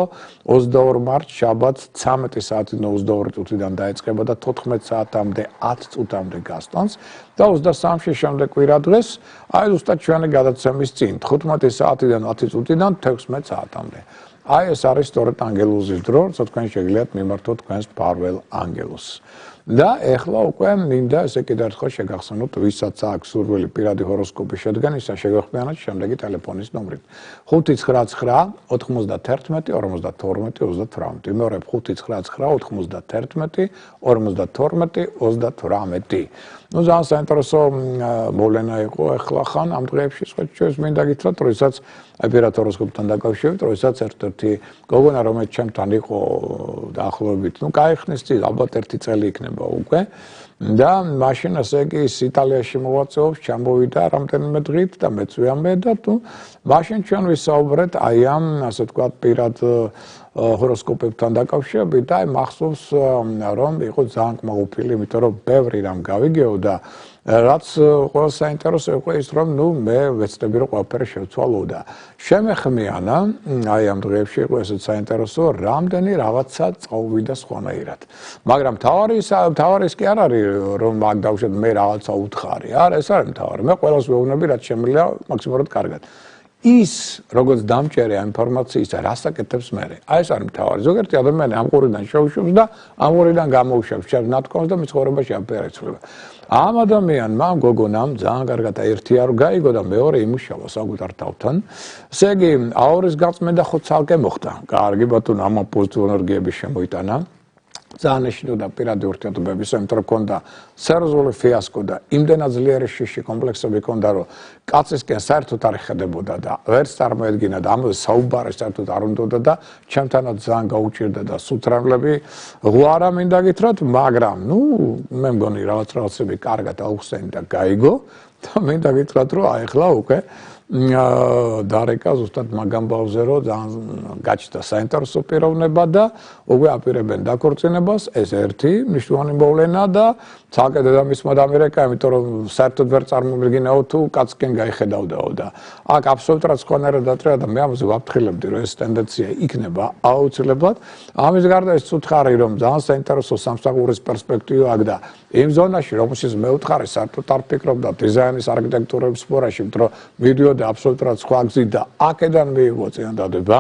22 მარტს შაბათს 13 საათიდან 22 წუთიდან დაიწყება და 14 საათამდე 10 წუთამდე გასტონს. და 23-ში შემდეგ კვირა დღეს აი ზუსტად ჩვენი გადაცემის წინ 15 საათიდან 10 წუთიდან 16 საათამდე. აი ეს არის სწორედ ანგელოზის დრო, როცა თქვენ შეგიძლიათ მიმართოთ თქვენს მფარველ ანგელოზს. და ეხლა უკვე მინდა ესე კიდევ ერთხელ შეგახსენოთ, ვისაც აქვს სურვილი პირადი ჰოროსკოპის შედგენისა, შეგახსენოთ შემდეგი ტელეფონის ნომრით. 599 91 52 38. მეორე 599 91 52 38. Ну, ძალიან საინტერესო მოვლენა იყო ახლა ხან ამ დღეებში შეგვეჩვენეს მინდა გითხრათ, როდესაც პირადი ჰოროსკოპთან დაკავშირებით, როდესაც ერთ-ერთი გოგონა, რომელიც ჩემთან იყო დაახლოებით, ну, кайხნის წინ ალბათ 1 წელი იქნება უკვე და მაშინ ასე იგი ის იტალიაში მოვაწეობს, ჩამოვიდა რამდენიმე დღით და მეც ვიამბე და თუ მაშინ ჩვენ ვისაუბრეთ აი ამ ასე ვთქვათ პირად ჰოროსკოპებთან დაკავშირებით და აი მახსოვს რომ იყო ძალიან კმაყოფილი, იმიტომ რომ ბევრი რამ გავიგეო და რაც ყველა საინტერესო იყო ის რომ ნუ მე ვეცდები რომ ყველაფერი შევცვალო და შემეხმიანა აი ამ დღეებში იყო ესეც საინტერესო რამდენი რაღაცა წავიდა სხვანაირად მაგრამ თავარის კი არ არის რომ მაგ დავუშვათ მე რაღაცა უთხარი არა ეს არის თავარი მე ყველას ვეუბნები რაც შემიძლია მაქსიმალურად კარგად ის როგორც დამჭერე ინფორმაციისა რასაკეთებს მე აი ეს არის თავარი ზოგიერთი ადამიანი ამ ყურიდან შეუშვებს და ამ ყურიდან გამოუშვებს ჩემს ნათქვამს და მიცხოვრებაში აფერი იცვლება ამ ადამიანმა გოგონამ ძალიან კარგად ერთი არ გაიგო და მეორე იმუშავა საკუთარ თავთან. ესე იგი, აურის გაწმენდა ხო ცალკე მოხდა. კარგი ბატონო, ამ პოზიტიური ენერგიები შემოიტანა. ძალიან ეშინოდა პირადი ურთიერთობების, იმიტომ რომ ქონდა სერიოზული ფიასკო და იმდენად ძლიერი შიში კომპლექსები ქონდა, რომ კაცისკენ საერთოდ არ ხედებოდა და ვერც წარმოედგინა და ამაზე საუბარი საერთოდ არ უნდოდა და ჩემთანაც ძალიან გაუჭირდა და სუთრებლები ღვარა მინდა გითხრათ, მაგრამ ნუ მე მგონი რაღაცები კარგად აუხსენი და გაიგო და მინდა გითხრათ, რომ აი ახლა უკვე დარეკა ზუსტად მაგ ამბავზე რომ ძალიან გაჩნდა საინტერესო პიროვნება და უკვე აპირებენ დაქორწინებას ეს ერთი მნიშვნელოვანი მოვლენა და ცალკე დედამისმა დამირეკა იმიტომ რომ საერთოდ ვერ წარმომიდგინაო თუ კაცკენ გაიხედავდაო და აქ აბსოლუტურად სხვანაირად დატრია და მე ამაზე ვაფრთხილებდი რომ ეს ტენდენცია იქნება აუცილებლად ამის გარდა ის უთხარი რომ ძალიან საინტერესო სამსახურის პერსპექტივა აქვს და იმ ზონაში რომელშიც მე ვთხარი საერთოდ არ ფიქრობდა დიზაინის არქიტექტურების სფეროში იმიტომ რომ მიდიოდა აბსოლუტურად სხვა გზით და აქედან მიიღო წინადადება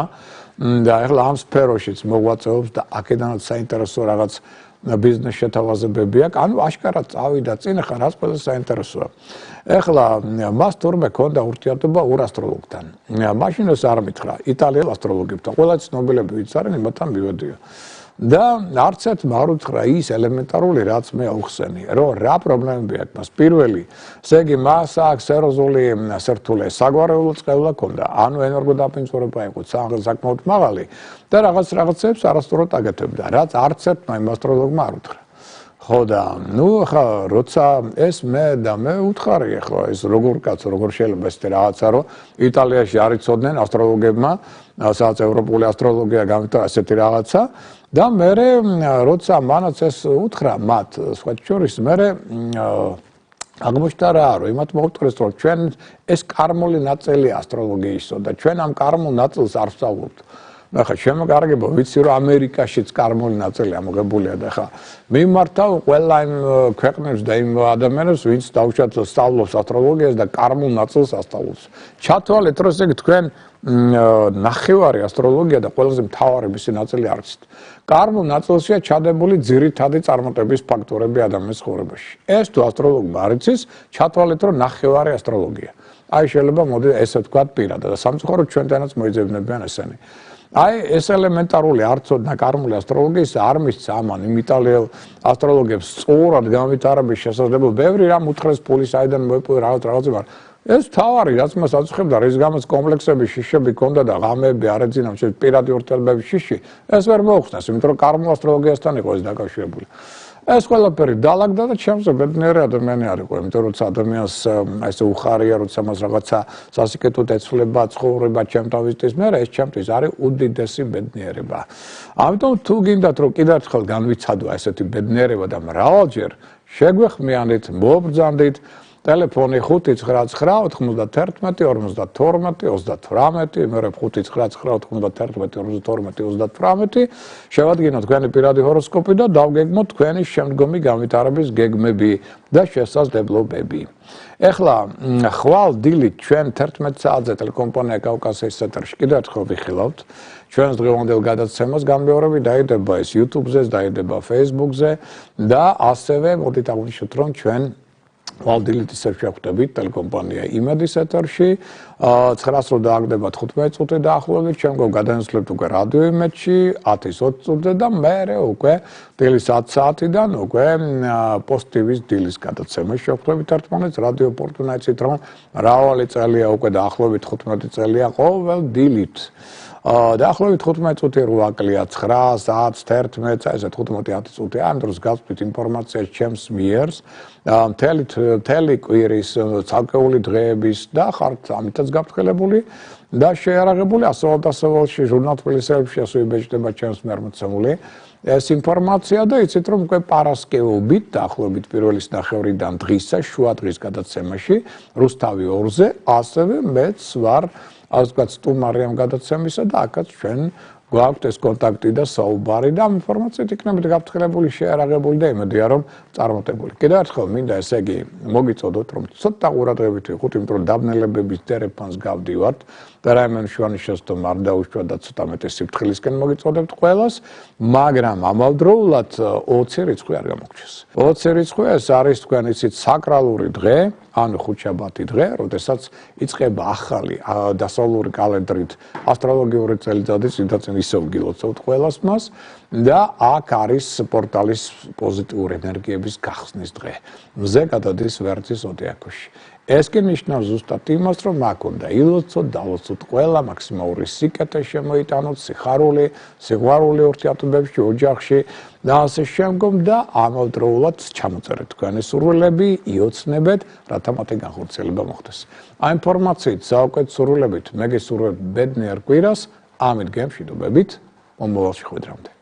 და ახლა ამ სფეროშიც მოღვაწეობს და აქედანაც საინტერესო რაღაც ბიზნეს შეთავაზებები აქვს ანუ აშკარად წავიდა წინ ხარ რაც ყველა საინტერესოა ახლა მას თურმე ქონდა ურთიერთობა ურასტროლოგთან მაშინ ეს არ მითხრა იტალიელ ასტროლოგებთან ყველა ცნობილები ვინც არიან იმათთან მივედიო და არც ერთ არ უთხრა ის ელემენტარული რაც მე ავხსენი რომ რა პრობლემები აქვს მას პირველი ესე იგი მას აქვს სერიოზული სერტულე საგვარეულო წყევლა ქონდა ანუ ენერგოდაფინანსება იყო საკმაოდ მაღალი და რაღაცებს არასწორად აკეთებდა რაც არც ერთმა იმ ასტროლოგმა არ უთხრა ხო და ნუ ხა როცა ეს მე უთხარი ახლა ეს როგორ კაც როგორ შეიძლება ეს რაღაცა რომ იტალიაში არ იცოდნენ ასტროლოგებმა სადაც ევროპული ასტროლოგია გამიტა ასეთი რაღაცა და მე როცა მანაც ეს უთხრა მათ სხვა შორის მე აღმოჩნდა რა რომ იმათ მოუწეს რომ ჩვენ ეს კარმული ნაწილი ასტროლოგიისო და ჩვენ ამ კარმულ ნაწილს არ ვსწავლობთ ახლა შემოგარგება ვიცი რომ ამერიკაშიც კარმული ნაწილი ამოღებულია და ხა მიმართავ ყველა იმ ქვეყნებს და იმ ადამიანებს ვინც დაუშვათ სწავლობს ასტროლოგიას და კარმულ ნაწილს ასწავლობს ჩათვალეთ რომ ესე თქვენ ნახევარი ასტროლოგია და ყველაზე მთავარი მისი ნაწილი არცით კარმულ ნაწილშია ჩადებული ძირითადი წარმატების ფაქტორები ადამიანის ცხოვრებაში ეს თუ ასტროლოგმა არ იცის ჩათვალეთ რომ ნახევარი ასტროლოგია აი შეიძლება მოდი ესე ვთქვათ პირადად და სამწუხაროდ ჩვენთანაც მოიძებნებიან ესენი აი ეს ელემენტარული არცოდნა კარმული ასტროლოგიის არ მისცა ამან იმ იტალიელ ასტროლოგებს სწორად განვითარების შესაძლებლობა ბევრი რამ უთხრეს ფულის აიდან მოიპოვე რაღაცა ეს თავარი რაც მას აწუხებდა რის გამოც კომპლექსები შიშები ქონდა და ღამეები არ ეძინა პირადი ურთიერთობების შიში ეს ვერ მოუხსნეს იმიტომ რომ კარმულ ასტროლოგიასთან იყო ეს დაკავშირებული ეს ყველაფერი დაალაგდა და ჩემს ბედნიერი ადამიანი არ იყო, იმიტომ რომ ადამიანს ესე უხარია, როცა მას რაღაცა სასიკეთოდ ეცვლება, ცხოვრება ჩემთან ვიზიტის მერე, ეს ჩემთვის არის უდიდესი ბედნიერება. ამიტომ თუ გინდათ რომ კიდევ ერთხელ განვიცადო ესეთი ბედნიერება და მრავალჯერ შეგვეხმიანეთ, მობრძანდით ტელეფონი 5999152 მეორე 5999152 შევადგინოთ თქვენი პირადი ჰოროსკოპი და დავგეგმოთ თქვენი შემდგომი განვითარების გეგმები და შესაძლებლობები. ეხლა ხვალ დილით ჩვენ 11 საათზე ტელეკომპანია კავკასიის ეთერში კიდევ ერთხელ ვიხილავთ ჩვენს დღევანდელ გადაცემას განმეორებით დაიდება ეს YouTube-ზე, დაიდება Facebook-ზე და ასევე მოდით აღვნიშნოთ რომ ჩვენ ვალდილით ისევ შევხვდებით ტელეკომპანია იმედის ეთერში 900 რო დააგდება 15 წუთი დაახლოებით შემდგომ გადაინაცვლებთ უკვე რადიო იმედში 10-ის 20 წუთზე და მერე უკვე დილის 10 საათიდან უკვე პოსტ TV-ს დილის გადაცემას შევხვდებით ერთმანეთს რადიო პორტუნა იცით რომ მრავალი წელია უკვე დაახლოებით 15 წელია ყოველ დილით დაახლოებით 15 წუთი რო აკლია 9 საათს 11 ესე 15-10 წუთი ამ დროს გავწვით ინფორმაციას ჩემს მიერს მთელი კვირის ცალკეული დღეების და ხართ ამითაც გაფრთხილებული და შეარაღებული ასოვალ-დასავალში ჟურნალ თბილისელებში ასე იბეჭდება ჩემს მიერ მოცემული ეს ინფორმაცია და იცით რომ უკვე პარასკევობით დაახლოებით პირველის ნახევრიდან დღისა შუა დღის გადაცემაში რუსთავი 2-ზე ასევე მეც ვარ ასე ვთქვათ სტუმარი ამ გადაცემისა და აქაც ჩვენ გვაქვთ ეს კონტაქტი და საუბარი და ამ ინფორმაციით იქნებით გაფრთხილებული შეარაღებული და იმედია რომ წარმატებული. კიდევ ერთხელ მინდა ესე იგი მოგიწოდოთ რომ ცოტა ყურადღებით ვიყოთ იმიტომ რომ დაბნელებების დერეფანს გავდივართ და რაიმე შვანიშესტომ არ დაუშვა და ცოტა მეტი სიფრთხილისკენ მოგიწოდებთ ყველას მაგრამ ამავდროულად 20 რიცხვი არ გამოგჩეს 20 რიცხვი ეს არის თქვენ იცით საკრალური დღე ანუ ხუთშაბათი დღე, როდესაც იწყება ახალი დასავლური კალენდრით ასტროლოგიური წელიწადის წინდაცემ ისევ გილოცავთ ყველას მას და აქ არის პორტალის პოზიტიური ენერგიების გახსნის დღე. მზე გადადის ვერძის ზოდიაქოში. ეს კი ნიშნავს ზუსტად იმას, რომ აქ უნდა ილოცოთ, დავოცოთ ყველა მაქსიმალური სიკეთე შემოიტანოთ, სიყვარული ურთიერთობებში, ოჯახში და ასე შემდგომ და ამავდროულად ჩამოწერეთ თქვენი სურვილები, იოცნებეთ, რათა მათი განხორციელება მოხდეს. ამ ინფორმაციით საუკეთ სურვილებით მე გესურვებ ბედნიერ კვირას, ამით გემშვიდობებით, მომავალში ხვედრამდე.